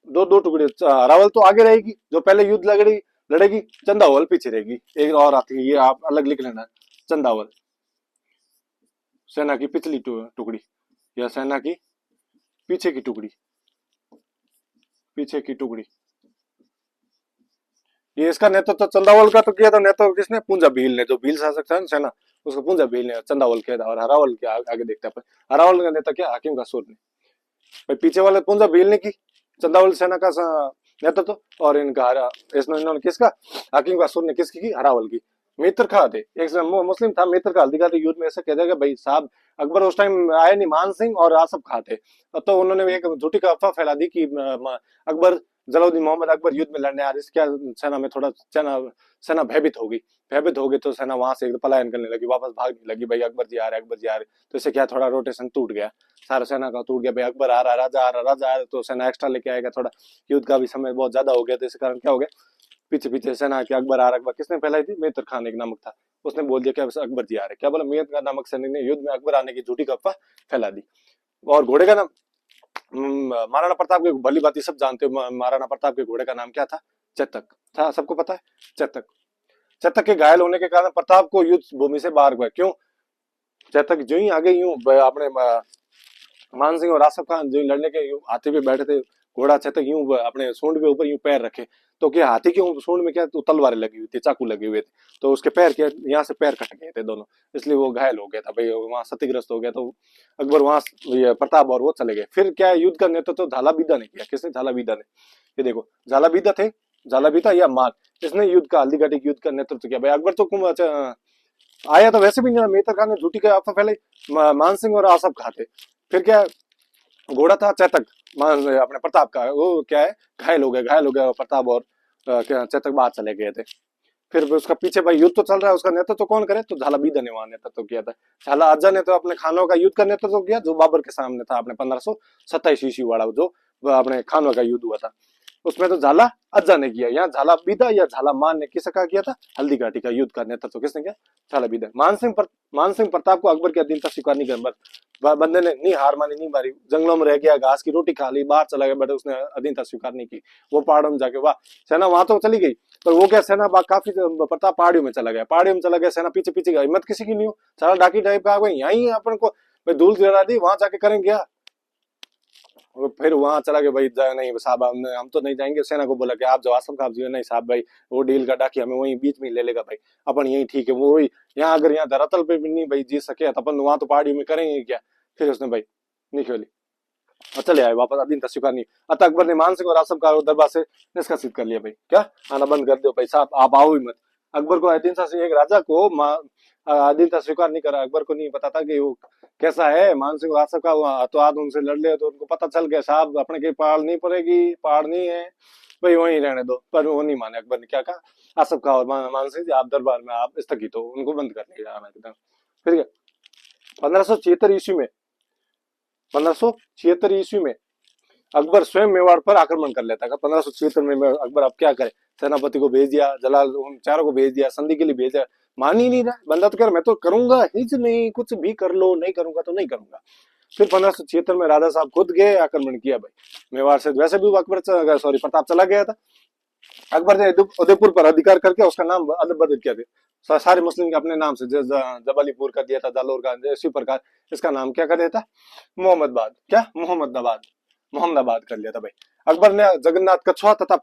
दो दो टुकड़ी, अरावल तो आगे रहेगी, जो पहले युद्ध लड़ेगी लड़ेगी, चंदावल पीछे रहेगी। एक और आती है, ये आप अलग लिख लेना, चंदावल सेना की पिछली टुकड़ी, या सेना की पीछे की टुकड़ी, पीछे की टुकड़ी। ये इसका नेतृत्व तो चंदावल का तो किया था, नेतृत्व किसने? पूंजा भील ने, जो भील शासक था ना सेना, उसको पूंजा भील ने चंदावल किया था। और हरावल के आगे देखते हैं अपन, हरावल का नेता क्या? हाकिम कासूर ने। भाई पीछे वाले पूंजा भील ने की चंदावल सेना का नेतृत्व, और इनका इन्होंने किसका? हाकिम कासूर ने किसकी की? हरावल की। मित्र खा थे, एक मुस्लिम था मित्र खा, हल्दी घाटी युद्ध में ऐसा कहते हैं कि भाई साहब अकबर उस टाइम आए नहीं, मान सिंह और आसफ खा थे। तो उन्होंने एक झूठी का अफवाह फैला दी कि अकबर, जलाउद्दीन मोहम्मद अकबर युद्ध में लड़ने आ रहे, क्या सेना में थोड़ा सेना भयभीत हो गई। भयभीत हो गई तो सेना वहां से पलायन करने लगी, वापस भागने लगी। भाई अकबर जी आ रहे, अकबर जी आ रहे। तो इससे क्या, थोड़ा रोटेशन टूट गया, सारा सेना का टूट गया। भाई अकबर आ रहा, राजा आ रहा, राजा आ रहा, तो सेना एक्स्ट्रा लेके आएगा, थोड़ा युद्ध का भी समय बहुत ज्यादा हो गया। तो इस कारण क्या हो गया, पीछे पीछे सेना के अकबर आ रहा। अकबर किसने फैलाई थी? मेहतर खान एक नामक था, उसने बोल दिया कि अकबर जी आ रहे। क्या बोला? मेहतर खान नामक सैनिक ने युद्ध में अकबर आने की झूठी अफवाह फैला दी। और घोड़े का नाम, महाराणा प्रताप के, भली बात सब जानते हो, महाराणा प्रताप के घोड़े का नाम क्या था? चेतक था, सबको पता है। चेतक, चेतक के घायल होने के कारण प्रताप को युद्ध भूमि से बाहर हुआ। क्यों? चेतक जो ही आगे यूं अपने मान सिंह और आसफ खान जो लड़ने के हाथी पे बैठे थे, घोड़ा चेतक यूं अपने सूंड के ऊपर यूं पैर रखे, तो क्या हाथी के सूंड में क्या तो तलवारें लगी हुई थी, चाकू लगे हुए थे, तो उसके पैर के यहाँ से पैर कट गए थे दोनों, इसलिए वो घायल हो गया था। भाई वहां क्षतिग्रस्त हो गया। तो अकबर वहां प्रताप और वो चले गए। फिर क्या युद्ध का नेतृत्व तो झालाबीदा ने किया। किसने? झालाबीदा ने। ये देखो झालाबीदा थे, झालाबीदा या मान, इसने युद्ध का, हल्दी घाटी युद्ध का नेतृत्व किया। भाई अकबर तो आया तो वैसे भी नहीं, मेहतर खान ने झूठी का अफवाह फैलाई, मान सिंह और आसफ खाते। फिर क्या, घोड़ा था चेतक अपने प्रताप का, वो क्या है, घायल हो गया, घायल हो गया प्रताप, और चेतक बाहर चले गए थे। फिर उसका पीछे भाई युद्ध तो चल रहा है, उसका नेतृत्व तो कौन करे? तो झालाबीदा ने वहां नेतृत्व किया था। झाला अज्जा ने तो अपने खानों का युद्ध का नेतृत्व किया, जो बाबर के सामने था अपने 1527 ईस्वी वाला, जो अपने खानों का युद्ध हुआ था, उसमें तो झाला अज्जा ने किया। यहाँ झाला बीदा या झाला मान ने किसका किया था? हल्दी घाटी का युद्ध का नेतृत्व किसने किया? झाला बीदा। मान सिंह प्रताप को अकबर के अधीनता स्वीकार नहीं कर, बंदे ने नहीं हार मानी, नहीं मारी, जंगलों में रह गया, घास की रोटी खा ली, बाहर चला गया, बट उसने अधीनता स्वीकार नहीं की। वो पहाड़ों में जाके, वाह, सेना वहां तो चली गई, पर वो क्या, सेना काफी प्रताप पहाड़ियों में चला गया, पहाड़ियों में चला गया, सेना पीछे पीछे गई, हिम्मत किसी की नहीं हो, सारा डाकी टाइप का आ गई, यहीं अपन को धूल गिरा दी, वहां जाके करेंगे क्या? फिर वहां चला गया, भाई नहीं साहब, हम तो नहीं जाएंगे। सेना को बोला कि आप जो आसम खाब जी, नहीं साहब भाई, वो डील का डाकी हमें वहीं बीच में ले लेगा भाई, अपन यही ठीक है। वो वही यहाँ, अगर यहाँ धरातल पे भी नहीं भाई जीत सके, तो अपन वहां तो पहाड़ी में करेंगे क्या? फिर उसने भाई नहीं खेली और चले आए वापस, अधीनता स्वीकार नहीं। अतः अकबर ने मान सिंह और आसम का दरबार से निष्कासित कर लिया। भाई क्या, आना बंद कर दो भाई साहब, आप आओ ही मत। अकबर को अधीनता से, एक राजा को अधीनता स्वीकार नहीं करा। अकबर को नहीं पता था कि वो कैसा है मान सिंह और आसम का, तो आज उनसे लड़ ले, तो उनको पता चल गया साहब अपने के पहाड़ नहीं पड़ेगी, पहाड़ नहीं है भाई, वहीं रहने दो। पर वो नहीं माने। अकबर ने क्या कहा, आसफ का और मान सिंह जी आप दरबार में आप स्थगित हो, उनको बंद करने जाना एकदम। फिर क्या, 1576 ईस्वी में, 1576 ईस्वी में अकबर स्वयं मेवाड़ पर आक्रमण कर लेता है। 1576 में अकबर अब क्या करे, सेनापति को भेज दिया, जलाल उन चारों को भेज दिया, संधि के लिए भेजा, मान ही नहीं रहा बंदा। तो कह मैं तो करूंगा ही नहीं, कुछ भी कर लो, नहीं करूंगा तो नहीं करूंगा। फिर 1576 में राजा साहब खुद गए, आक्रमण किया भाई मेवाड़ से। वैसे भी अकबर प्रताप चला गया था। अकबर ने उदयपुर पर अधिकार करके उसका नाम बदल किया था, सारे मुस्लिम के अपने नाम से, जबलीपुर कर दिया था, जालोर का, इसी प्रकार इसका नाम क्या कर दिया था? मोहम्मदाबाद। क्या? मोहम्मदाबाद, मोहम्मदाबाद कर लिया था भाई। अकबर ने जगन्नाथ कछुआ तथा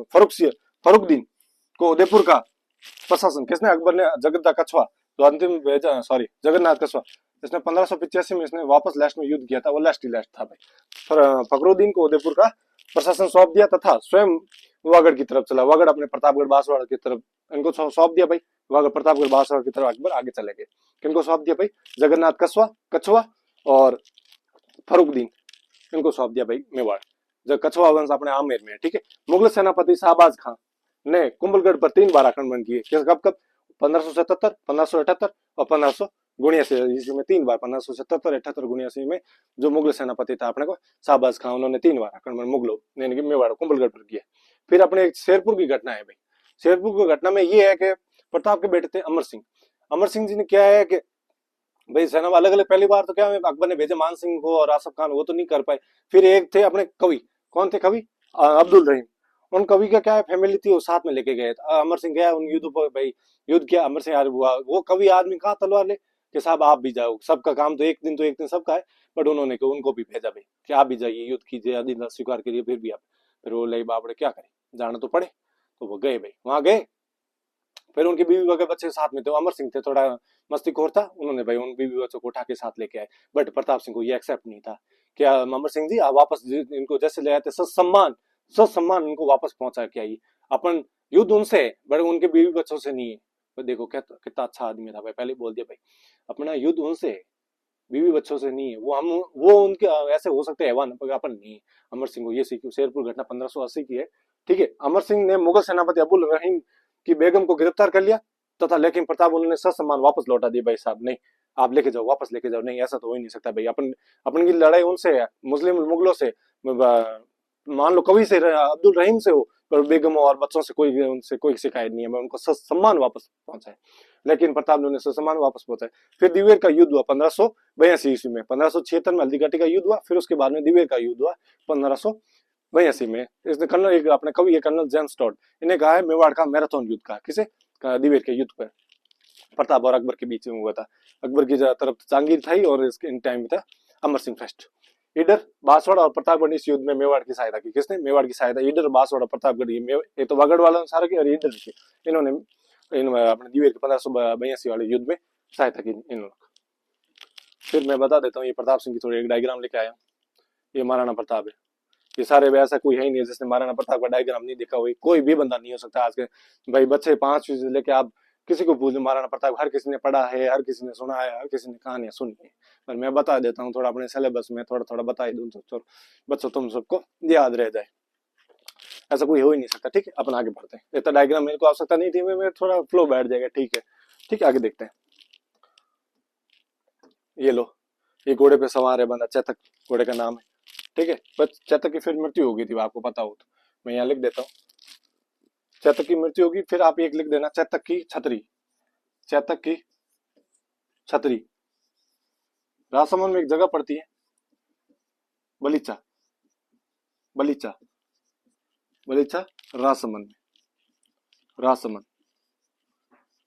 फरुखदीन को उदयपुर का प्रशासन, किसने? अकबर ने जगन्नाथ कछुआ, जो अंतिम भेजा, सॉरी जगन्नाथ कछुआ, इसने 1585 में इसने वापस लास्ट में युद्ध किया था, वो लास्ट ही लास्ट था भाई। फखरुद्दीन को उदयपुर का प्रशासन सौंप दिया, तथा स्वयं वागड़ की तरफ चला। वागड़ अपने प्रतापगढ़ बांसवाड़ा की तरफ इनको सौंप दिया भाई। वागड़ प्रतापगढ़ बांसवाड़ा की तरफ अकबर आगे चले गए। किनको सौंप दिया भाई? जगन्नाथ कछुआ और फरुखदीन, इनको सौंप दिया भाई मेवाड़। जब कछुआ वंश अपने आमेर में है, ठीक है। मुगल सेनापति शाहबाज खां ने कुंभलगढ़ पर 3 बार आक्रमण किए। कब कब? 1577, 1578 और 1579 ईस्वी में 3 बार। 1577, 78, 79 में जो मुगल सेनापति था अपने को शाहबाज खां, उन्होंने 3 बार आक्रमण मुगलों यानी कि मेवाड़ कुंभलगढ़ पर किया। फिर अपने एक शेरपुर की घटना है भाई। शेरपुर की घटना में ये है कि प्रताप के बेटे थे अमर सिंह। अमर सिंह जी ने क्या है कि भाई सेना अलग अलग, पहली बार तो क्या अकबर ने भेजे मान सिंह को और आसफ खान, वो तो नहीं कर पाए। फिर एक थे अपने कवि, कौन थे कवि? अब्दुल रहीम। उन कवि का क्या है, फैमिली थी, वो साथ में लेके गए। अमर सिंह गया उन युद्ध पर, भाई युद्ध किया, अमर सिंह यार हुआ, वो कवि आदमी कहाँ तलवार ले कि साहब आप भी जाओ, सबका काम तो एक दिन, तो एक दिन सबका है। बट उन्होंने उनको भी भेजा भाई कि आप भी जाइए, युद्ध कीजिए, अधिकार स्वीकार करिए, फिर भी आप, फिर वो लई बाबड़े क्या करें, जाना तो पड़े। तो वो गए भाई, वहां गए। फिर उनकी बीवी वगैरह बच्चे साथ में थे, अमर सिंह थे थोड़ा मस्तीखोर था, उन्होंने भाई उन बीवी बच्चों को उठा के साथ लेके आए। बट प्रताप सिंह को ये एक्सेप्ट नहीं था। क्या अमर सिंह जी आप वापस इनको जैसे ले आए थे ससम्मान, ससम्मान इनको वापस पहुंचा के आइए। अपन युद्ध उनसे है, बट उनके बीवी बच्चों से नहीं है। तो देखो क्या कितना अच्छा आदमी था भाई, पहले बोल दिया भाई अपना युद्ध उनसे है, बीवी बच्चों से नहीं है। वो हम, वो उनके ऐसे हो सकते हैं हैवान, पर अपन नहीं है। अमर सिंह को ये सीखी, शेरपुर घटना 1580 की है। ठीक है, अमर सिंह ने मुगल सेनापति अबुल रहीम की बेगम को गिरफ्तार कर लिया तथा लेकिन प्रताप उन्होंने ससम्मान वापस लौटा दिया। भाई साहब नहीं, आप लेके जाओ, वापस लेके जाओ, नहीं ऐसा तो हो ही नहीं सकता भाई। अपन अपन की लड़ाई उनसे है, मुस्लिम मुगलों से, मान लो कवि से अब्दुल रहीम से हो, पर बेगमों और बच्चों से कोई, उनसे कोई शिकायत नहीं है, मैं उनको सम्मान वापस पहुंचाए। लेकिन प्रताप ने उन्हें सम्मान वापस पहुंचाए। फिर दिवेर का युद्ध हुआ 1582 ईस्वी में, 1576 में हल्दीघाटी का युद्ध हुआ, फिर उसके बाद में दिवेर का युद्ध हुआ 1582 में। इसने कर्नल, एक अपने कवि है कर्नल जेम्स टॉड, इन्हें कहा है मेवाड़ का मैराथन युद्ध का, किसे? दिवेर के युद्ध पर प्रताप और अकबर के बीच में हुआ था। अकबर की तरफ जहांगीर था और इसके इन टाइम में था अमर सिंह फर्स्ट। ईडर, बांसवाड़ा और प्रतापगढ़ इस युद्ध में मेवाड़ की सहायता की। किसने मेवाड़ की सहायता? ईडर, बांसवाड़ा, प्रतापगढ़, ये तो वागड़ वालों ने सारा की, और ईडर की, इन्होंने अपने दिवेर के 1582 वाले युद्ध में सहायता की इन्होंने। फिर मैं बता देता हूँ, ये प्रताप सिंह की थोड़ी एक डायग्राम लेके आया। ये महाराणा प्रताप है। ये सारे में ऐसा कोई है ही नहीं जिसने महाराणा प्रताप का डायग्राम नहीं देखा हुई, कोई भी बंदा नहीं हो सकता आज के भाई बच्चे 5वीं से लेके आप किसी को पूछ लो महाराणा प्रताप, हर किसी ने पढ़ा है, हर किसी ने सुना है, हर किसी ने कहानियां सुनी है। पर मैं बता देता हूँ थोड़ा, अपने सिलेबस में थोड़ा थोड़ा बता ही दूं तो बच्चों तुम सबको याद रह जाए। ऐसा कोई हो ही नहीं सकता। ठीक है, अपन आगे बढ़ते हैं। इतना डायग्राम मेरे को आवश्यकता नहीं थी, मैं थोड़ा फ्लो बैठ जाएगा। ठीक है, ठीक है, आगे देखते हैं। ये लो, ये घोड़े पे सवार है बंदा, चेतक घोड़े का नाम है। ठीक है, पर चेतक की फिर मृत्यु हो गई थी, आपको पता हो तो मैं यहाँ लिख देता हूँ। चेतक की मृत्यु होगी, फिर आप एक लिख देना चेतक की छतरी, चेतक की छतरी। राजसमंद में एक जगह पड़ती है बलीचा, बलीचा, बलीचा, राजसमंद में, राजसमंद।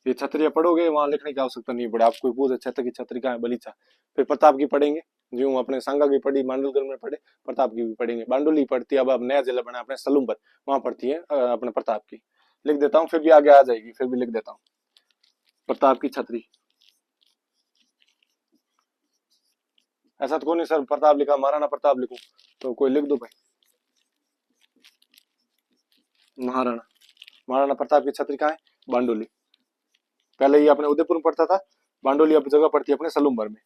ये छतरिया पढ़ोगे, वहां लिखने की आवश्यकता नहीं पड़े। आपको पूछे चेतक की छतरी कहाँ है, बलीचा। फिर प्रताप की पढ़ेंगे, जो अपने सांगा की पढ़ी, मांडलगढ़ में पढ़े, प्रताप की भी पढ़ेंगे। बांडोली पढ़ती है, अब नया जिला बना अपने सलूम्बर, वहां पढ़ती है अपने प्रताप की। लिख देता हूँ, फिर भी आगे आ जाएगी, फिर भी लिख देता हूँ प्रताप की छतरी। ऐसा तो कौन नहीं सर प्रताप लिखा, महाराणा प्रताप लिखूं तो कोई लिख दो भाई, महाराणा, महाराणा प्रताप की छतरी कहाँ है, बांडोली। पहले ये अपने उदयपुर में पड़ता था, बांडोली अब जगह पड़ती है अपने सलूम्बर में,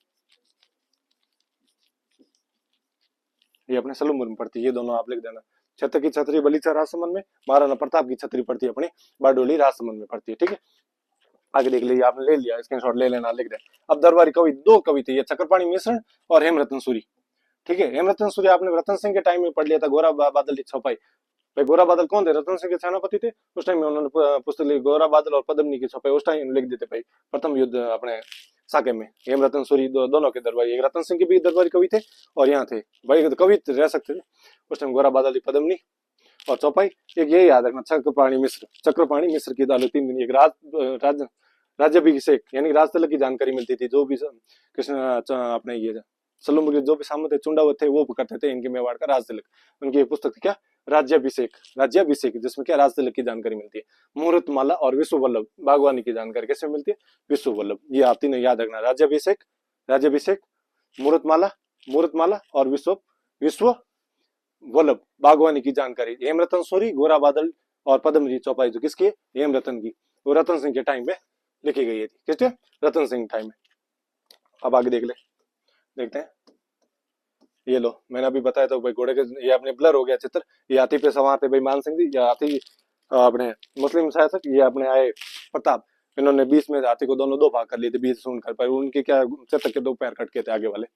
ये अपने सलूम्बर में पड़ती है। ये दोनों आप लिख देना, छत्र की छतरी बलीचा राजसमंद में, महाराणा प्रताप की छतरी पड़ती है अपनी बारडोली राजसमंद में पड़ती है। ठीक है, आगे देख लीजिए, आपने ले लिया, स्क्रीनशॉट ले लेना, लिख दे। अब दरबारी कवि, दो कवि थे, ये चक्रपाणी मिश्र और हेमरतन सूरी। ठीक है, हेमरतन सूरी आपने रतन सिंह के टाइम में पढ़ लिया था, गोरा बादल छपाई। भाई गोरा बादल कौन थे? रतन सिंह के सेनापति थे। उस टाइम में उन्होंने पुस्तक लिखी गोरा बादल और पद्मनी की छपाई, उस टाइम लिख देते भाई। प्रथम युद्ध अपने साके में हेमरतन सूरी दोनों के दरबारी, एक रतन सिंह के भी दरबारी कवि थे और यहाँ थे भाई कवि रह सकते थे उस टाइम, गोरा बादल, पद्मनी और चौपाई। एक ये याद रखना, चक्रपाणी मिश्र, चक्रपाणी मिश्र की दाल 3 दिन। एक राज राज्याभिषेक यानी राज तिलक की जानकारी मिलती थी, जो भी कृष्ण अपने ये सलूम के जो भी सामंत थे, चुंडावत थे, वो करते थे इनके मेवाड़ का राज तिलक। उनकी पुस्तक थी क्या, राज्याभिषेक, राज्याभिषेक, जिसमें क्या राज तिलक की जानकारी मिलती है। मुहूर्त माला और विश्व वल्लभ बागवानी की जानकारी कैसे मिलती है, विश्व वल्लभ। ये आप तीनों याद रखना, राज्याभिषेक, राज्याभिषेक, मुहूर्त माला और विश्व विश्व वल्लभ बागवानी की जानकारी। हेमरतन सूरी, गोरा बादल और पद्मनी चौपाई जो किसकी है, हेमरतन की, वो रतन सिंह के टाइम में लिखी गई थी। किसके? रतन सिंह टाइम में। अब आगे देख ले, देखते हैं। ये लो, मैंने अभी बताया था भाई घोड़े के, ये अपने ब्लर हो गया चित्र। ये हाथी पे सवार थे भाई मान सिंह जी, या हाथी अपने मुस्लिम शासक, ये अपने आए प्रताप। इन्होंने 20 में हाथी को दोनों दो भाग कर लिए थे, 20 सुन कर, पर उनके क्या चित्र के 2 पैर कट के थे आगे वाले।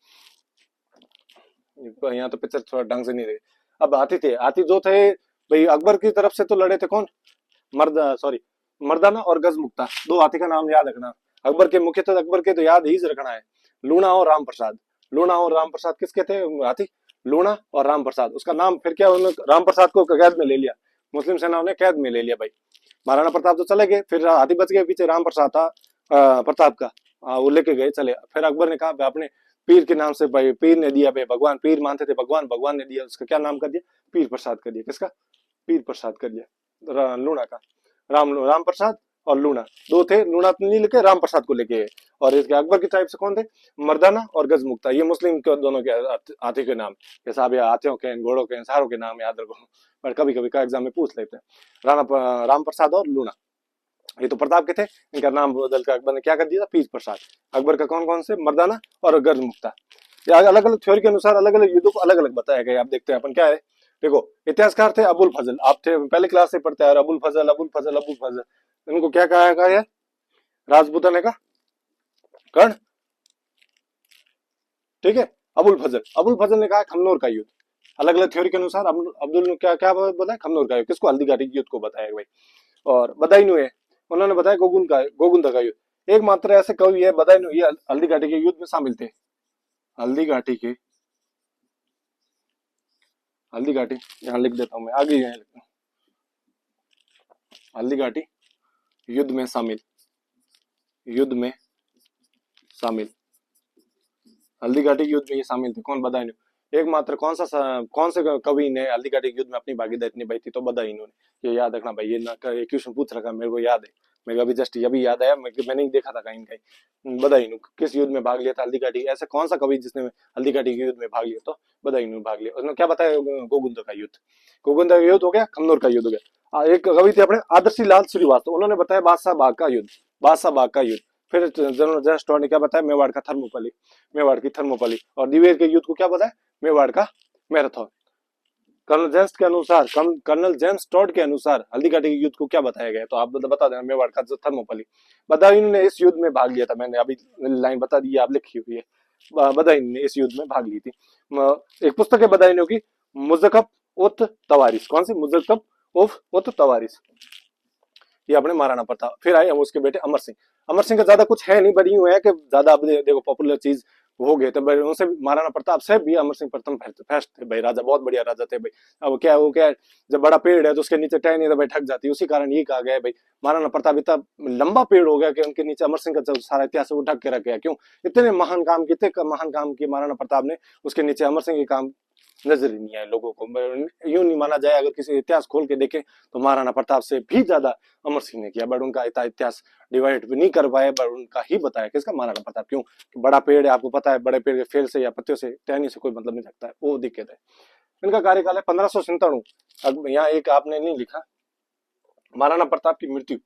यहाँ तो पिक्चर थोड़ा ढंग से नहीं रहे। अब हाथी थे, हाथी जो थे भाई अकबर की तरफ से तो लड़े थे कौन, मर्दाना और गजमुक्ता, 2 हाथी का नाम याद रखना। अकबर के मुख्य तो अकबर के तो याद ही रखना है, लूणा और राम प्रसाद। लूणा और राम प्रसाद किसके थे हाथी? लूणा और राम प्रसाद। उसका नाम फिर क्या, उन्होंने राम प्रसाद को कैद में ले लिया, मुस्लिम सेनाओं ने कैद में ले लिया भाई। महाराणा प्रताप तो चले गए, फिर हाथी बच गए, पीछे राम प्रसाद था प्रताप का, वो लेके गए चले। फिर अकबर ने कहा अपने पीर के नाम से, भाई पीर ने दिया भाई, भगवान पीर मानते थे, भगवान भगवान ने दिया, उसका क्या नाम कर दिया? पीर प्रसाद कर दिया। किसका? पीर प्रसाद कर दिया, लूणा का। राम प्रसाद और लूणा दो थे, लूणा नहीं लेके राम प्रसाद को लेके। और इसके अकबर की टाइप से कौन थे? मर्दाना और गजमुक्ता, ये मुस्लिम के दोनों के हाथी के नाम। जैसा आप हाथियों के, घोड़ों के, सारों के नाम याद रखो, पर कभी कभी का एग्जाम में पूछ लेते हैं। राम प्रसाद और लूणा, ये तो प्रताप के थे, इनका नाम बदल कर अकबर ने क्या कर दिया? पीर प्रसाद। अकबर का कौन कौन से? मर्दाना और गजमुक्ता। ये अलग अलग थ्योरी के अनुसार अलग अलग युद्धों को अलग अलग बताया गया। आप देखते हैं अपन क्या है, देखो इतिहासकार थे अबुल फजल, आप थे पहले क्लास से पढ़ते हैं, अबुल फजल अबुल फजल अबुल फजल, इनको क्या कहा गया? राजपूताना का कर्ण, ठीक है। अबुल फजल ने कहा खमनोर का युद्ध। अलग अलग थ्योरी के अनुसार अब्दुल ने क्या क्या बताया? खमनोर का युद्ध। किसको? हल्दी घाटी के युद्ध को बताया भाई। और बदायूं है, उन्होंने बताया गोगुंदा का युद्ध। एकमात्र ऐसे कवि है बदायूं, ये हल्दी घाटी के युद्ध में शामिल थे। हल्दी घाटी के, हल्दी घाटी यहाँ लिख देता हूं मैं, आगे यहाँ लिखता हूँ, हल्दी घाटी युद्ध में शामिल, युद्ध में शामिल, हल्दी घाटी युद्ध में ये शामिल थे। कौन? बदायूं। एकमात्र कौन से कवि ने हल्दी घाटी युद्ध में अपनी भागीदारी निभाई थी? तो बदायूं ने। ये याद रखना भाई, ये ना क्वेश्चन पूछ रखा, मेरे को याद है, मेरे को अभी जस्ट अभी याद आया, मैंने नहीं देखा था कहीं कहीं। बदायूं किस युद्ध में भाग लिया था? हल्दी घाटी। ऐसा कौन सा कवि जिसने हल्दी घाटी के युद्ध में भाग लिया? तो बदायूं ने भाग लिया। उसने क्या बताया? गोगुंदा का युद्ध। गोगुंदा का युद्ध हो गया, खमनोर का युद्ध हो गया। एक कवि थे अपने आदर्शी लाल श्रीवास्तव, उन्होंने बताया बादशाह बाग का युद्ध, बादशाह बाग का युद्ध। फिर जनरल जस्ट ने क्या बताया? मेवाड़ का थर्मोपल्ली, मेवाड़ की थर्मोपल्ली। और दिवेर के युद्ध को क्या बताया? मेवाड़ का मैराथन। कर्नल जेम्स टॉड के अनुसार हल्दी घाटी के युद्ध को क्या बताया गया? तो आप बता देना, मेवाड़ का थर्मोपल्ली। बदायूं ने इस युद्ध में भाग लिया था, मैंने अभी लाइन बता दी, आप लिखी हुई है। बदायूं ने इस युद्ध में भाग ली थी। एक पुस्तक है बदायूं की, मुज़क्कब उत तवारिस। कौन सी? मुज़क्कब उत तवारिस। ये अपने महाराणा प्रताप। फिर आए हम उसके बेटे अमर सिंह। अमर सिंह का ज्यादा कुछ है नहीं, बड़ी यूं है कि ज्यादा अब देखो पॉपुलर चीज हो गए थे, उनसे महाराणा प्रताप से भी अमर सिंह प्रथम फर्स्ट थे भाई, राजा बहुत बढ़िया राजा थे भाई। अब क्या वो क्या है, जब बड़ा पेड़ है तो उसके नीचे टहनी तो भाई ठक जाती है, उसी कारण ये कहा गया है भाई महाराणा प्रताप इतना लंबा पेड़ हो गया कि उनके नीचे अमर सिंह का सारा इतिहास वो ढक के रख गया। क्यों? इतने महान काम किए, महान काम किए महाराणा प्रताप ने, उसके नीचे अमर सिंह के काम नजर ही नहीं आए लोगों को। यूं नहीं माना जाए, अगर किसी इतिहास खोल के देखें तो महाराणा प्रताप से भी ज्यादा अमर सिंह ने किया, बट उनका इतिहास डिवाइड भी नहीं कर पाए, बट उनका ही बताया। किसका? महाराणा प्रताप। क्यों? बड़ा पेड़ है, आपको पता है, बड़े पेड़ के फेल से या पत्तियों से, टहनी से कोई मतलब नहीं रखता है, वो दिक्कत है। इनका कार्यकाल है 1597। अब यहाँ एक आपने नहीं लिखा, महाराणा प्रताप की मृत्यु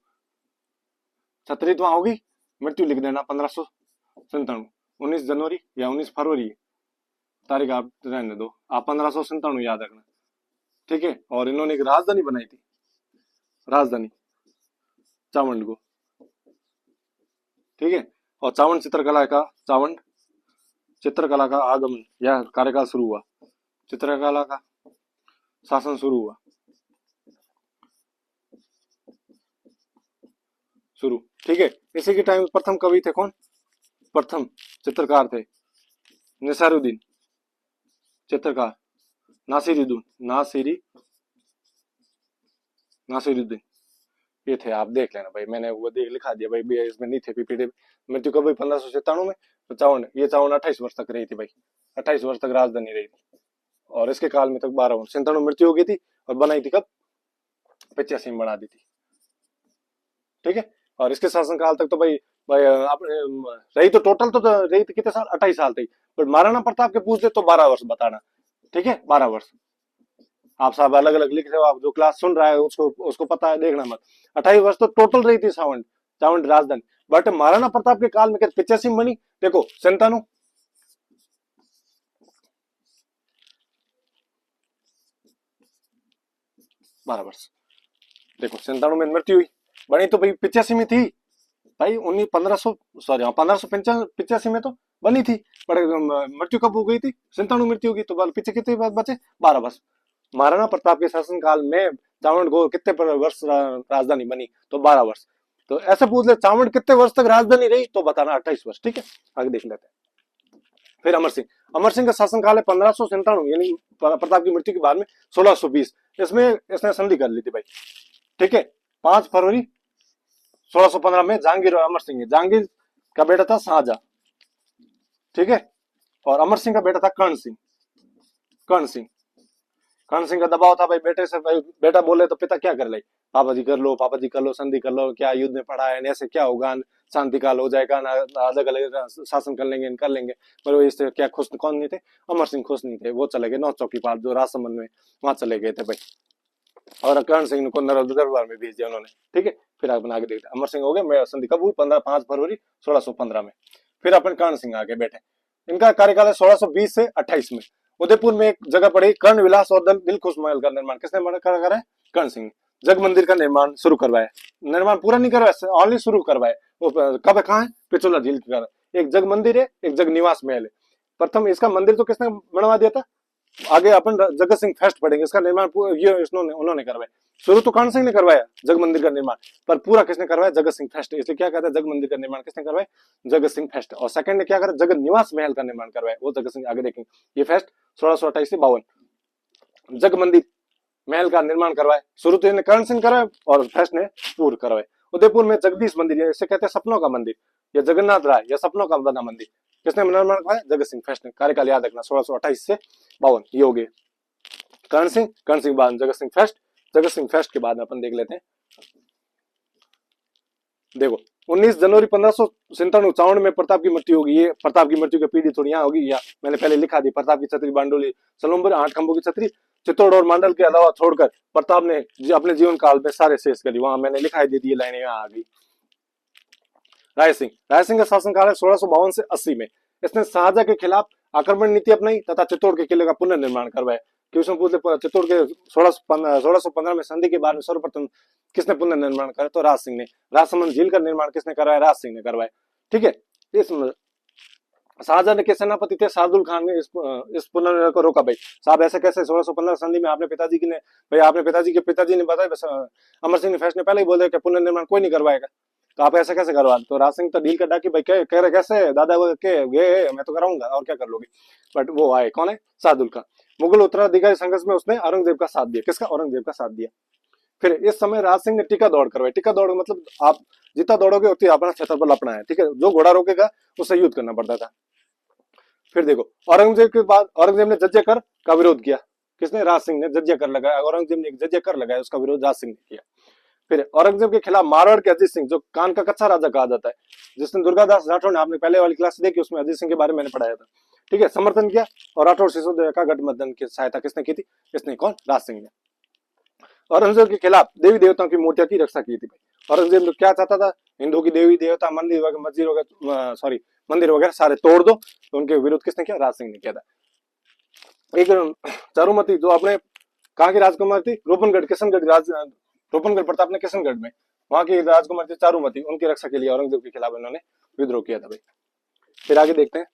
37वां होगी, मृत्यु लिख देना 1597, 19 जनवरी या 19 फरवरी, तारीख आप रहने दो, आप 1597 याद रखना, ठीक है। और इन्होंने एक राजधानी बनाई थी, राजधानी चावंड को, ठीक है। और चावंड चित्रकला का आगमन या कार्यकाल शुरू हुआ, चित्रकला का शासन शुरू हुआ, शुरू, ठीक है। इसी के टाइम प्रथम कवि थे कौन? प्रथम चित्रकार थे निसारुद्दीन, चित्रकार नासिरुद्दीन, ये थे। आप देख लेना भाई, मैंने वो लिखा दिया भाई, इसमें नहीं थे पीपीटी। मृत्यु कब हुई? 1597 में। तो चावंड, ये चावंड 28 वर्ष तक रही थी भाई, 28 वर्ष तक राजधानी रही थी। और इसके काल में तक 12 वर्ष, 97 में मृत्यु हो गई थी, और बनाई थी कब? 85 में बना दी थी, ठीक है। और इसके शासनकाल तक तो भाई आप रही तो टोटल तो रही थी कितने साल? 28 साल थी। बट महाराणा प्रताप के पूछ दे तो 12 वर्ष बताना, ठीक है, 12 वर्ष। आप सब अलग अलग लिख रहे हो, आप जो क्लास सुन रहा है उसको पता है, देखना मत। 28 वर्ष तो टोटल रही थी चावंड राजधानी। बट महाराणा प्रताप के काल में 85 में बनी, देखो 97, 12 वर्ष, देखो 97 में मृत्यु हुई, बनी तो भाई 85 में थी भाई, 1585 में तो बनी थी, पर मृत्यु कब हो गई थी? 97 मृत्यु होगी, तो पीछे कितने बचे? 12 वर्ष। महाराणा प्रताप के शासनकाल में चावंड को कितने वर्ष राजधानी बनी? तो 12 वर्ष। तो ऐसे पूछ ले चावंड कितने वर्ष तक राजधानी रही, तो बताना 28 वर्ष, ठीक है। आगे देख लेते हैं। फिर अमर सिंह का शासनकाल है 1597, यानी प्रताप की मृत्यु के बाद में 1620। इसमें इसने संधि कर ली थी भाई, ठीक है। 5 फरवरी 1615 में जहांगीर और अमर सिंह, जहांगीर का बेटा था शाहजहां, ठीक है, और अमर सिंह का बेटा था कर्ण सिंह। कर्ण सिंह कर्ण सिंह का दबाव था भाई बेटे से, भाई बेटा बोले तो पिता क्या कर ले, पापा जी कर लो, पापा जी कर लो, संधि कर लो, क्या युद्ध में पड़ा है, ऐसे क्या होगा, शांति काल हो जाएगा ना, अलग अलग शासन कर लेंगे। पर वो इससे क्या खुश कौन नहीं थे, अमर सिंह खुश नहीं थे, वो चले गए नौ चौकी पार जो राजसमंद में, वहां चले गए थे भाई, और कर्ण सिंह को दरबार में भेज दिया उन्होंने, ठीक है। फिर अपन आगे देखते हैं, अमर सिंह हो गए, मैं संधि कब हुई, 5 फरवरी 1615 में। फिर अपन कर्ण सिंह आगे बैठे, इनका कार्यकाल है 1620 से 28 में। उदयपुर में एक जगह पड़ी कर्ण विलास और दिलखुश महल का निर्माण किसने करा है, कर्ण सिंह। जग मंदिर का निर्माण शुरू करवाया, निर्माण पूरा नहीं करवाया, ऑनली शुरू करवाया। वो कब कहाँ है, पिछोला झील का, एक जग मंदिर है, एक जग निवास महल है। प्रथम इसका मंदिर तो किसने बनवा दिया था, आगे अपन जगत सिंह फेस्ट पढ़ेंगे, इसका निर्माण ये उन्होंने करवाया। शुरू तो कर्ण सिंह ने करवाया जग मंदिर का निर्माण, पर पूरा किसने करवाया, जगत सिंह फेस्ट। इसलिए क्या कहता है, जग मंदिर का निर्माण किसने करवाया, जगत सिंह फेस्ट। और सेकंड ने क्या करा, जगत निवास महल का निर्माण करवाया, वो जगत सिंह, आगे देखेंगे। ये फेस्ट 1628 से 52, जग मंदिर महल का निर्माण करवाए, शुरू तो इन्हें कर्ण सिंह कराए और फेस्ट ने पूर्ण करवाए। उदयपुर में जगदीश मंदिर, इसे कहते हैं सपनों का मंदिर, या जगन्नाथ राय या सपनों का बना मंदिर, किसने निर्माण करवाया, जगत सिंह फेस्ट ने। कार्यकाल याद रखना 1628 से 52, ये हो गए कर्ण सिंह बाद जगत सिंह फेस्ट। जगत सिंह फेस्ट के बाद अपन देख लेते हैं, देखो 19 जनवरी 1597 में प्रताप की मृत्यु होगी। ये प्रताप की मृत्यु की पीढ़ी थोड़ी यहाँ होगी, या मैंने पहले लिखा दी, प्रताप की छतरी बांडोली सलूम्बर 8 खंभों की छतरी, चित्तौड़ और मंडल के अलावा छोड़कर प्रताप ने अपने जीवन काल में सारे शेष करी, वहां मैंने लिखाई दे दी लाइनें, यहाँ आ गई। राय सिंह का शासनकाल है 1652 से 80 में। इसने शाहजहां के खिलाफ आक्रमण नीति अपनाई तथा चित्तौड़ के किले का पुनर्निर्माण करवाया। क्वेश्चन पूछ ले, चित्तौड़ के 1615 में संधि के बाद में सर्वप्रथम किसने पुनर्निर्माण करा, तो राज सिंह ने। राजसमंद झील का निर्माण किसने करवाया, राज सिंह ने करवाया, ठीक है। इस शाहजहां के सेनापति थे शार्दुल खान ने इस पुनर्निर्माण को रोका। भाई साहब ऐसे कैसे, 1615 संधि में आपने पिताजी की ने, भाई आपने पिताजी ने बताया, अमर सिंह ने फैसले ने पहले ही बोल दिया कि पुनर्निर्माण कोई नहीं करवाएगा, तो आप ऐसे कैसे करवा, तो राज सिंह तो डील कर डाकी, भाई कह रहे कैसे दादा के गए, मैं तो कराऊंगा और क्या कर लोगे। बट वो आए, कौन है, शार्दुल खान। मुगल उत्तराधिकारी संघर्ष में उसने औरंगजेब का साथ दिया, किसका, औरंगजेब का साथ दिया। फिर इस समय राज सिंह ने टीका दौड़ करवाई। टीका दौड़ मतलब आप जितना दौड़ोगे उतना अपना क्षेत्रफल अपना है, ठीक है, जो घोड़ा रोकेगा उससे युद्ध करना पड़ता था। फिर देखो औरंगजेब के बाद औरंगजेब ने जज्जे कर का विरोध किया, किसने, राज सिंह ने जज्जे कर लगाया, औरंगजेब ने जज्जे कर लगाया, उसका विरोध राज सिंह ने किया। फिर औरंगजेब के खिलाफ मारवाड़ के अजीत सिंह, जो कान का कच्चा राजा कहा जाता है, जिसने दुर्गादास राठौर ने, आपने पहले वाली क्लास देखी उसमें अजीत सिंह के बारे में मैंने पढ़ाया था, ठीक है, समर्थन किया। और राठौर सिसोदिया का गठबंधन की सहायता किसने की थी, इसने, कौन, राज सिंह ने। औरंगजेब के खिलाफ देवी देवताओं की मूर्तियों की रक्षा की थी भाई। औरंगजेब क्या चाहता था, हिंदुओं की देवी देवता मंदिर वगैरह, मस्जिद वगैरह, सॉरी मंदिर वगैरह सारे तोड़ दो, तो उनके विरोध किसने किया, राज सिंह ने किया था। एक चारुमती, जो अपने कहाँ की राजकुमार थी, रोपनगढ़ किशनगढ़ रोपनगढ़ प्रताप ने किशनगढ़ में, वहां की राजकुमार थी चारुमती, उनकी रक्षा के लिए औरंगजेब के खिलाफ इन्होंने विद्रोह किया था भाई। फिर आगे देखते हैं,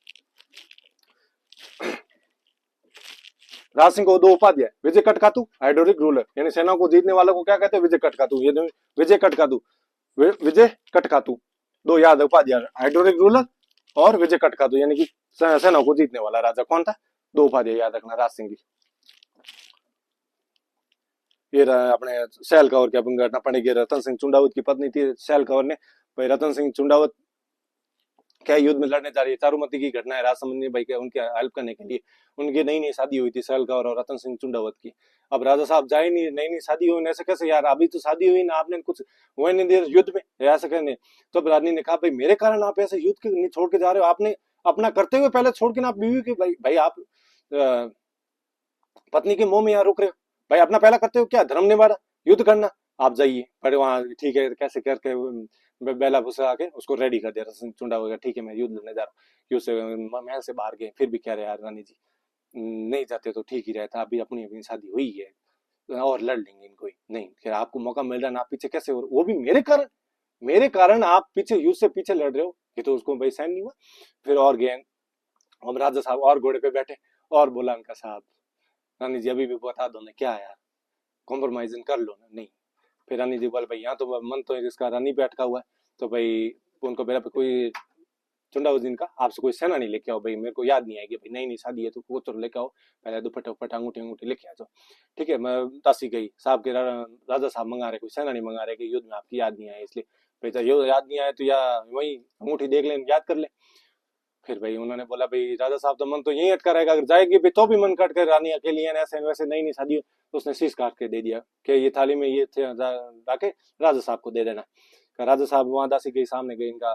राज सिंह को दो उपाध्याय, विजय कटकातु, हाइड्रोलिक रूलर, यानी सेना को जीतने वालों को क्या कहते हैं, विजय कटकातु। ये विजय कटकातु, विजय कटकातु, दो याद उपाध्याय, हाइड्रोलिक रूलर और विजय कटकातु, यानी कि सेना को जीतने वाला राजा कौन था, दो उपाध्याय याद रखना राज सिंह की। ये अपने सैल कंवर की अपन घटना पड़ेगी, रतन सिंह चुंडावत की पत्नी थी सैल कंवर ने, भाई रतन सिंह चुंडावत क्या युद्ध में लड़ने जा रही है, चारुमती की घटना है, राजसमंद ने भाई उनकी हेल्प करने के लिए, उनकी नई नई शादी हुई थी सैल कंवर और रतन सिंह चुंडावत की। अब राजा साहब जाए नहीं, नई नई शादी हुई, ऐसे कैसे यार, अभी तो शादी हुई ना, आपने कुछ हुए नहीं दिया युद्ध में, ऐसा कहने। तो रानी ने कहा भाई मेरे कारण आप ऐसे युद्ध के नहीं छोड़ के जा रहे हो, आपने अपना करते हुए पहले छोड़ के ना, आप बीवी की, भाई आप पत्नी के मुंह में यहाँ रुक रहे हो, भाई अपना पहला करते हो क्या, धर्म निभाना, युद्ध करना, आप जाइए। पर वहां ठीक है कैसे करके बेला भूसा आके उसको रेडी कर दिया, रतन चुंडा हो गया, ठीक है मैं युद्ध लड़ने जा रहा हूँ, कि उससे महल से बाहर गए, फिर भी कह रहे यार रानी जी नहीं जाते तो ठीक ही रहता, अभी अपनी अपनी शादी हुई है और लड़ लेंगे इनको ही नहीं, फिर आपको मौका मिल रहा है ना, आप पीछे कैसे हो, वो भी मेरे कारण आप पीछे युद्ध से पीछे लड़ रहे हो, ये तो उसको भाई सहन नहीं हुआ। फिर और गए, हम राजा साहब और घोड़े पे बैठे और बोला उनका साहब, रानी जी अभी भी बता दो ना, क्या यार कॉम्प्रोमाइज कर लो ना, नहीं। फिर रानी जी बोले भाई यहाँ तो मन तो इसका रानी पे अटका हुआ है, तो भाई उनको मेरा पे कोई चुंडाउद्दीन का आपसे कोई सेनानी लेके आओ भाई, मेरे को याद नहीं आएगी भाई, नई नई शादी है तो वो तो लेके आओ, पहले दुपट्टा उप्पट्टा अंगूठी अंगूठी लेके आ जाओ। ठीक है, मैं दासी गई, साहब के राजा साहब मंगा रहे, कोई सेनानी मंगा रहे कि युद्ध में आपकी याद नहीं आए इसलिए। भाई तो युद्ध याद नहीं आए तो या वही अंगूठी देख लें, याद कर ले। फिर भाई उन्होंने बोला भाई राजा साहब तो मन तो यही अटका रहेगा, अगर जाएगी भी तो भी मन कट कर, रानी अकेली है ऐसे वैसे, नई नई शादी। तो उसने शीश काट के दे दिया कि ये थाली में ये थे, जाके राजा साहब को दे देना। राजा साहब वहां दासी के सामने गई, इनका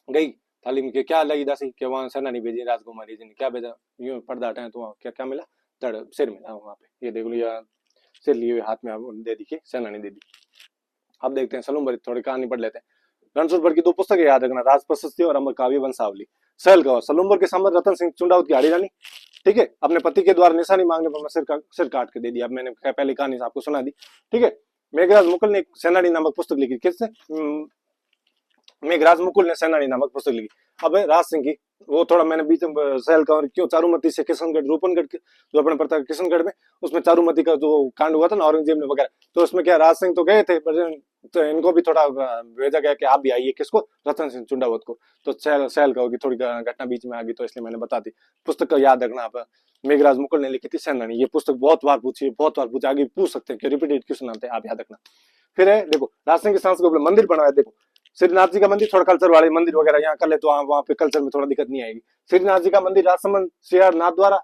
गई थाली में क्या लगी दासी के, वहां सेनानी भेजी राजकुमारी जी ने, क्या भेजा, यूं पर्दा हटाए तो वहां क्या क्या मिला, धड़ सिर मिला वहां पे, ये देख लिया सिर लिए हुए हाथ में दे दी के सेनानी दे दी। अब देखते हैं सलूम थोड़ी कहानी पढ़ लेते हैं। रणछोड़ की दो पुस्तकें याद रखना, राज प्रशस्ति और अमर काव्य वंशावली। सहल गौर सलूम्बर के सम्राट रतन सिंह चुंडाउत की हाड़ी रानी, ठीक है, अपने पति के द्वारा निशानी मांगने पर सिर काट के दे दिया। अब मैंने पहले कहानी आपको सुना दी, ठीक है। मेघराज मुकुल ने सेनानी नामक पुस्तक लिखी, किसने, मेघराज मुकुल ने सेनानी नामक पुस्तक लिखी। अब राज सिंह की, वो थोड़ा मैंने बीच में सहल कंवर क्यों, चारूमती से किशनगढ़, रूपनगढ़ जो अपने पड़ता है किशनगढ़ में, उसमें चारूमती का जो कांड हुआ था ना औरंगजेब ने वगैरह, तो उसमें क्या राज सिंह तो गए थे, तो इनको भी थोड़ा भेजा गया कि आप भी आइए, किसको, रतन सिंह चुंडावत को। तो सहल कंवर की थोड़ी घटना बीच में आ गई, तो इसलिए मैंने बता दी। पुस्तक का याद रखना आप, मेघराज मुकुल ने लिखी थी सेनानी। ये पुस्तक बहुत बार पूछी, बहुत बार पूछी, आगे पूछ सकते हैं कि रिपीटेड क्वेश्चन आते हैं, आप याद रखना। फिर है देखो राज सिंह के सांस को मंदिर बनाया, देखो श्रीनाथ जी का मंदिर, थोड़ा कल्चर वाले मंदिर वगैरह यहाँ कर ले तो वहां पे कल्चर में थोड़ा दिक्कत नहीं आएगी। श्रीनाथ जी का मंदिर राजसमंद सियाड़ नाथद्वारा,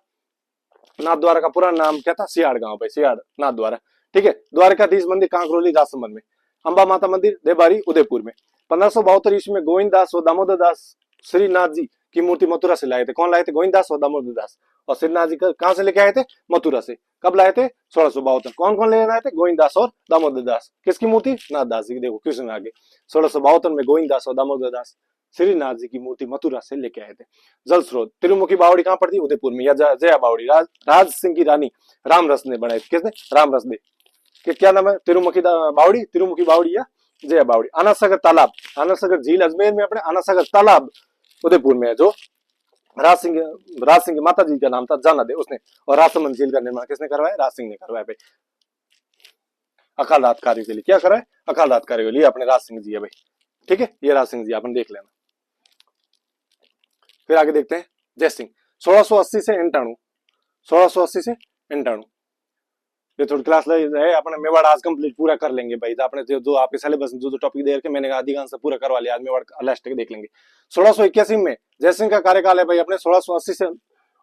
नाथद्वारा का पूरा नाम क्या था, सियाड़ गांव पे, सियाड़ नाथद्वारा, ठीक है। द्वारकाधीश मंदिर कांकरोली राजसमंद में। अंबा माता मंदिर देबारी उदयपुर में। 1572 ईस्वी में गोविंद दास और दामोदर दास श्रीनाथ जी की मूर्ति मथुरा से लाए थे। कौन लाए थे, गोविंद दास और दामोदर दास। और श्रीनाथ जी कहां से लेके आए थे, मथुरा से। कब लाए थे, 1652। कौन कौन लेके आए थे, गोविंद दास और दामोदर दास। किसकी मूर्ति, नाथ दास जी की। देखो क्वेश्चन आगे, 1652 में गोविंद दास और दामोदर दास श्रीनाथ जी की मूर्ति मथुरा से लेके आए थे। जल स्रोत तिरुमुखी बावड़ी कहां पड़ती, उदयपुर में, या जया बावड़ी। राज सिंह की रानी रामरस ने बनाई थी, किसने, रामरस ने। क्या नाम है, तिरुमुखी बावड़ी, तिरुमुखी बावड़ी या जया बावड़ी। आनासागर तालाब, आनासागर झील अजमेर में, अपने आनासागर तालाब उदयपुर में है, जो राज सिंह की माता जी का नाम था जाना दे उसने। और राजसमंद झील का निर्माण किसने करवाया, राज सिंह ने करवाया भाई। अकाल रात कार्य के लिए क्या कराए, अकाल रात कार्य के लिए अपने राज सिंह जी है भाई, ठीक है। ये राज सिंह जी अपन देख लेना। फिर आगे देखते हैं जय सिंह, 1680 से 98, 1680 से 98। ये थोड़ी क्लास है अपने, मेवाड़ आज कंप्लीट पूरा कर लेंगे भाई। आपने जो आपके सिलेबस जो टॉपिक दे रखे मैंने अधिकांश पूरा करवा लिया, आज मेवाड़ लास्ट तक देख लेंगे। 1681 में जयसिंह का कार्यकाल है भाई अपने 1680 से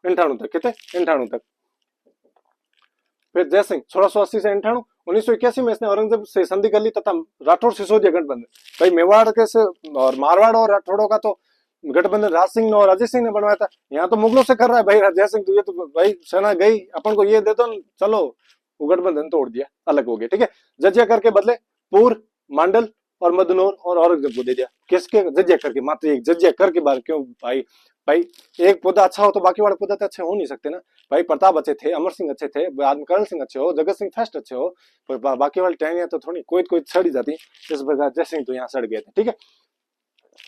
98 तक, कितने, 98 तक। फिर जयसिंह 1680 से 98। 1981 में इसने औरंगजेब से संधि कर ली तथा राठौड़ सिसोदिया गठबंधन, भाई मेवाड़ के से और मारवाड़ और राठौड़ों का तो गठबंधन राज सिंह ने और अजय सिंह ने बनवाया था। यहाँ तो मुगलों से कर रहा है भाई जय सिंह, तो ये तो भाई सेना गई, अपन को ये दे दो चलो, वो गठबंधन तोड़ दिया, अलग हो गया, ठीक है। जजिया करके बदले पूर्व, मांडल और मदनौर और औरंगजेब को दे दिया। किसके, जजिया करके, मात्र एक जजिया करके बार, क्यों भाई, भाई एक पौधा अच्छा हो तो बाकी वाले पौधे तो अच्छे हो नहीं सकते ना भाई। प्रताप अच्छे थे, अमर सिंह अच्छे थे, बाद में करण सिंह अच्छे हो, जगत सिंह फर्स्ट अच्छे हो, पर बाकी वाली टहनियां तो थोड़ी कोई सड़ ही जाती। इस प्रकार जय सिंह तो यहाँ सड़ गए थे, ठीक है।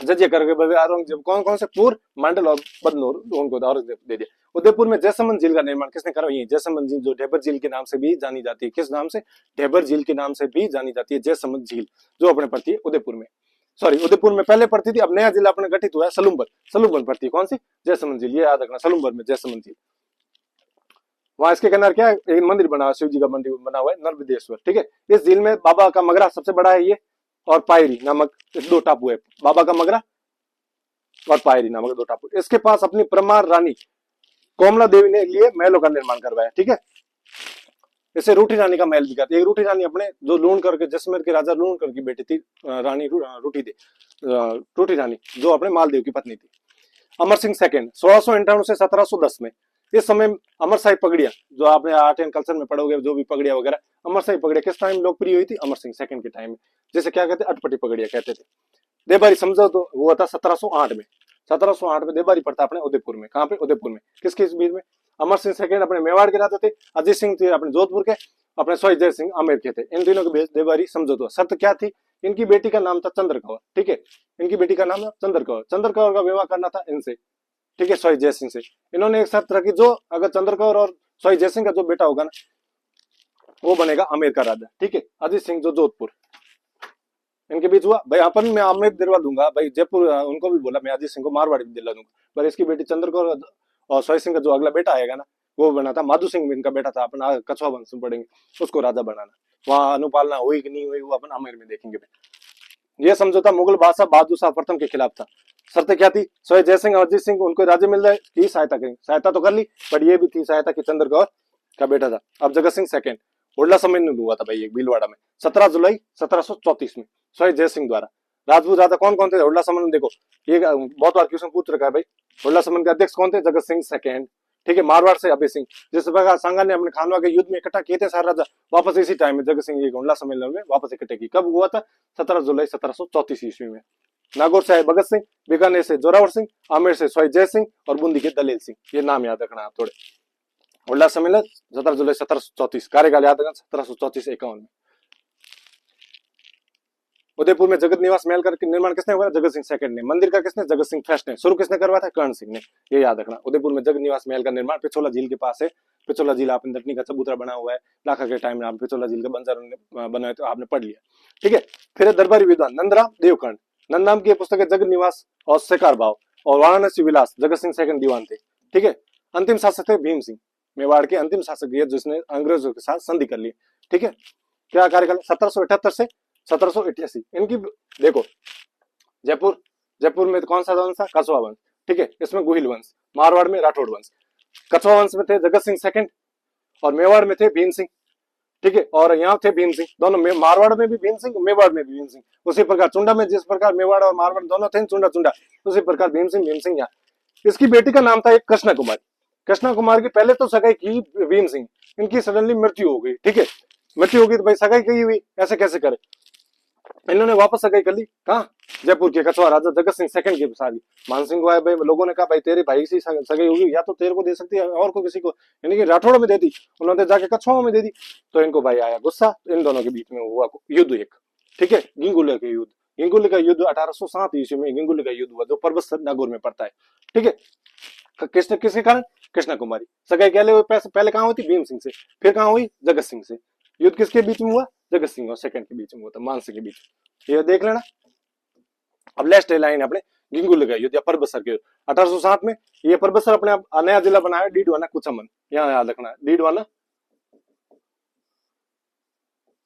जजिया करके बदले औरंगजेब, कौन कौन से, पूर्व, मंडल और बदनौर, उनको औरंगजेब दे दिया। उदयपुर में जयसमंद झील का निर्माण किसने करा, ये जयसमंद झील, जो ढेबर झील के नाम से भी जानी जाती है। किस नाम से, ढेबर झील के नाम से भी जानी जाती है जयसमंद झील, जो अपने पड़ती है उदयपुर में। सॉरी, उदयपुर में पहले पड़ती थी, अब नया जिला अपने गठित हुआ है सलूम्बर, सलूम्बर पड़ती है कौन सी, जयसमंद झील, ये याद रखना, सलूम्बर में जयसमंद झील। वहां इसके किनारे क्या है, एक मंदिर बना हुआ, शिव जी का मंदिर बना हुआ है, नर्मदेश्वर, ठीक है। इस झील में बाबा का मगरा सबसे बड़ा है ये, और पायरी नामक दो टापू है, बाबा का मगरा और पायरी नामक दो टापू। इसके पास अपनी परमार रानी कोमला देवी ने लिए महलों का निर्माण करवाया, ठीक है। इसे रूठी रानी का महल भी कहते हैं। एक रूठी रानी अपने जो लूणकर के, जसमेर के राजा लूणकर की बेटी थी, रानी रूठी रानी, जो अपने मालदेव की पत्नी थी। अमर सिंह सेकंड 1698 से 1710 में। इस समय अमर साहिब पगड़िया, जो आपने आर्ट एंड कल्चर में पढ़ोगे, जो भी पगड़िया वगैरह, अमर साहिब पगड़िया किस टाइम लोकप्रिय हुई थी, अमर सिंह सेकंड के टाइम में। जैसे क्या कहते, अटपटी पगड़िया कहते थे। देबारी समझो तो हुआ था 1708 में, 1708 में देबारी पड़ता अपने उदयपुर में। कहां पे, उदयपुर में। किसके बीच में, अमर सिंह सेकंड अपने मेवाड़ के राजा थे, अजय सिंह थे अपने जोधपुर के, अपने सोई जय सिंह आमेर के थे। इन तीनों के बीच देबारी समझौता। शर्त क्या थी, इनकी बेटी का नाम था चंद्रकौर, ठीक है, इनकी बेटी का नाम था चंद्रकौर। चंद्रकौर का विवाह करना था इनसे, ठीक है, सोई जय सिंह से। इन्होंने एक शर्त रखी, जो अगर चंद्रकौर और सोई जय सिंह का जो बेटा होगा ना, वो बनेगा आमेर का राजा, ठीक है। अजीत सिंह जो जोधपुर, इनके बीच हुआ भाई। अपन मैं अमित दिलवा दूंगा भाई, जयपुर उनको भी बोला मैं अजीत सिंह को मारवाड़ी भी दिला दूंगा, पर इसकी बेटी चंद्रकौर और सोई सिंह का जो अगला बेटा आएगा ना, वो बना था माधु सिंह, इनका बेटा था। अपन कछुआ वंश में पढ़ेंगे, उसको राजा बनाना। वहां अनुपालना हुई कि नहीं हुई वो अपन आमिर में देखेंगे। ये समझौता मुगल बादशाह बहादुर शाह प्रथम के खिलाफ था। शर्तें क्या थी? सोए जय सिंह और अजीत सिंह उनको राज्य मिल जाए की सहायता करेंगे। सहायता तो कर ली, पर ये भी थी सहायता की चंद्रकौर का बेटा था। अब जगत सिंह सेकंड उड़ला सम्मेलन हुआ था भाई एक भीलवाड़ा में 17 जुलाई 1734 में सोए जय सिंह द्वारा। राजपूत राजा कौन कौन थे उड़ला सम्मेलन? देखो ये बहुत बार क्वेश्चन पूछ रखा है भाई। उड़ला सम्मेलन के अध्यक्ष कौन थे? जगत सिंह सेकंड। ठीक है, मारवाड़ से अभय सिंह। जिस प्रकार सांगा ने अपने खानवा के युद्ध में इकट्ठा किए थे सारे राजा, वापस इसी टाइम में जगत सिंह ये उड़ला सम्मेलन में वापस इकट्ठे की। कब हुआ था? 17 जुलाई 1734 ईस्वी में। नागौर से आए भगत सिंह, बीकानेर से जोरावर सिंह, आमेर से सोई जय सिंह और बूंदी के दलेल सिंह। ये नाम याद रखना आप थोड़े। उल्लास सम्मेलन 17 जुलाई 1734, कार्यकाल याद रखना 1734-51 में। उदयपुर में जगत निवास महल का निर्माण किसने हुआ? जगत सिंह सेकंड ने। मंदिर का किसने? जगत सिंह फर्स्ट ने। शुरू किसने करवाया था? कर्ण सिंह ने। ये याद रखना। उदयपुर में जगत निवास महल का निर्माण पिछोला झील के पास है। पिछोला झील आपने दटनी का चबूतरा बना हुआ है, लाखा के टाइम में आप पिछोला झील का बंजर बनाए तो आपने पढ़ लिया। ठीक है, फिर दरबारी विद्वान नंदराम देवकर्ण। नंदराम की पुस्तक है जगत निवास और शिकार भाव और वाराणसी विलास। जगत सिंह सेकंड दीवान थे। ठीक है, अंतिम शासक थे भीम सिंह, मेवाड़ के अंतिम शासक ये जिसने अंग्रेजों के साथ संधि कर ली। ठीक है, क्या कार्यकाल? 1778 से 1788। इनकी देखो जयपुर, जयपुर में कौन सा वंश था? कछुआ वंश। ठीक है, इसमें गुहिल वंश। मारवाड़ में राठौड़ वंश। कछुआ वंश में थे जगत सिंह सेकंड और मेवाड़ में थे भीम सिंह। ठीक है, और यहाँ थे भीम सिंह दोनों में, मारवाड़ में भी भीम सिंह, मेवाड़ में भी भीम सिंह। उसी प्रकार चुंडा में जिस प्रकार मेवाड़ और मारवाड़ दोनों थे चुंडा चुंडा, उसी प्रकार भीम सिंह यहाँ। इसकी बेटी का नाम था एक कृष्णा कुमारी। कृष्णा कुमार की पहले तो सगाई की भीम सिंह, इनकी सडनली मृत्यु हो गई। ठीक है, मृत्यु हो गई तो भाई सगाई की हुई, ऐसे कैसे करे? इन्होंने वापस सगाई कर ली। कहाँ? जयपुर के कछुआ राजा जगत सिंह सेकंड के साथ। मान सिंह को आए भाई, लोगों ने कहा भाई तेरे भाई से सगाई होगी, या तो तेरे को दे सकती है और को किसी को, यानी कि राठौड़ में दे दी, उन्होंने जाके कछुआ में दे दी। तो इनको भाई आया गुस्सा, इन दोनों के बीच में हुआ युद्ध एक। ठीक है, गिंगुले के युद्ध। गिंगुले का युद्ध 1807 ईस्वी में गिंगुले का युद्ध हुआ, जो पर्वत नागौर में पड़ता है। ठीक है, किसके कारण? कृष्णा कुमारी। सगाई पहले कहाँ हुई थी? भीम सिंह से। फिर कहाँ हुई? जगत सिंह से। युद्ध किसके बीच में हुआ? जगत सिंह और सेकंड के बीच में हुआ था, मान सिंह के बीच। ये देख लेना। अब लास्ट लाइन अपने गिंगुल का युद्ध या परबसर के 1807 में। ये परबसर अपने नया जिला बनाया, डीडवाना कुचामन। यहाँ याद रखना, डीडवाना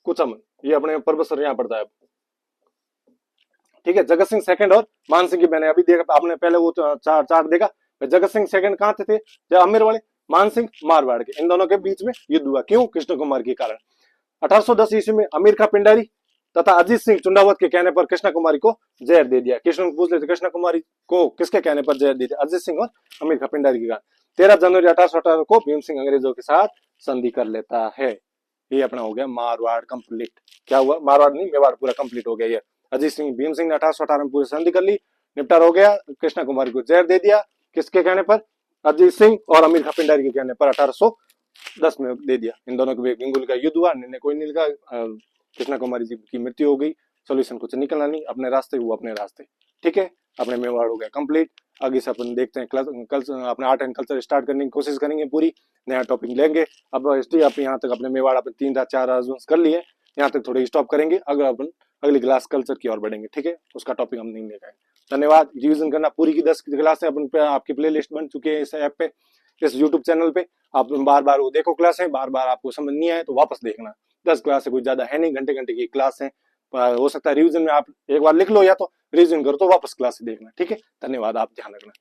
कुचामन, ये अपने परबसर यहाँ पड़ता है। ठीक है, जगत सिंह सेकंड और मान सिंह की मैंने अभी देखा, आपने पहले वो चार्ट देखा। जगत सिंह सेकंड कहाँ थे? जब आमेर वाले, मान सिंह मारवाड़ के। इन दोनों के बीच में युद्ध हुआ, क्यों? कृष्ण कुमार के कारण। 1810 ईस्वी में अमीर खां पिंडारी तथा अजीत सिंह चुंडावत के कहने पर कृष्णा कुमारी को जहर दे दिया। कृष्ण पूछ लेते कृष्णा कुमारी को किसके कहने पर जहर दे दिया? अजीत सिंह और अमीर खां पिंडारी के कारण। 13 जनवरी 1818 को भीम सिंह अंग्रेजों के साथ संधि कर लेता है। ये अपना हो गया मारवाड़ कंप्लीट। क्या हुआ? मारवाड़ नहीं, मेवाड़ पूरा कंप्लीट हो गया। ये अजीत सिंह भीम सिंह ने 1818 में पूरी संधि कर ली, निपटारा हो गया। कृष्णा कुमारी को जहर दे दिया, किसके कहने पर? अजीत सिंह और अमीर खां पिंडारी के कहने पर 1810 में दे दिया। इन दोनों के गिंगुल का युद्ध हुआ, निर्णय कोई नहीं लिखा। कृष्णा कुमारी जी की मृत्यु हो गई। सोल्यूशन कुछ निकलना नहीं, अपने रास्ते वो अपने रास्ते। ठीक है, अपने मेवाड़ हो गया कंप्लीट। आगे से अपन देखते हैं अपने आर्ट एंड कल्चर स्टार्ट करने की कोशिश करेंगे, पूरी नया टॉपिक लेंगे। अब हिस्ट्री आप यहाँ तक अपने मेवाड़ अपने 3-4 कर लिए, यहाँ तक थोड़े स्टॉप करेंगे। अगर अपन अगली क्लास कल्चर की ओर बढ़ेंगे। ठीक है, उसका टॉपिक हम नहीं लेकर। धन्यवाद। रिवीजन करना पूरी की 10 क्लास है अपन आपकी प्ले लिस्ट बन चुकी है इस ऐप पे, इस यूट्यूब चैनल पे। आप बार बार वो देखो क्लास है, बार बार आपको समझ नहीं आए तो वापस देखना। 10 क्लास है, कोई ज्यादा है नहीं, घंटे घंटे की क्लास है। हो सकता है रिवीजन में आप एक बार लिख लो या तो रिवीजन करो तो वापस क्लास देखना। ठीक है, धन्यवाद। आप ध्यान रखना।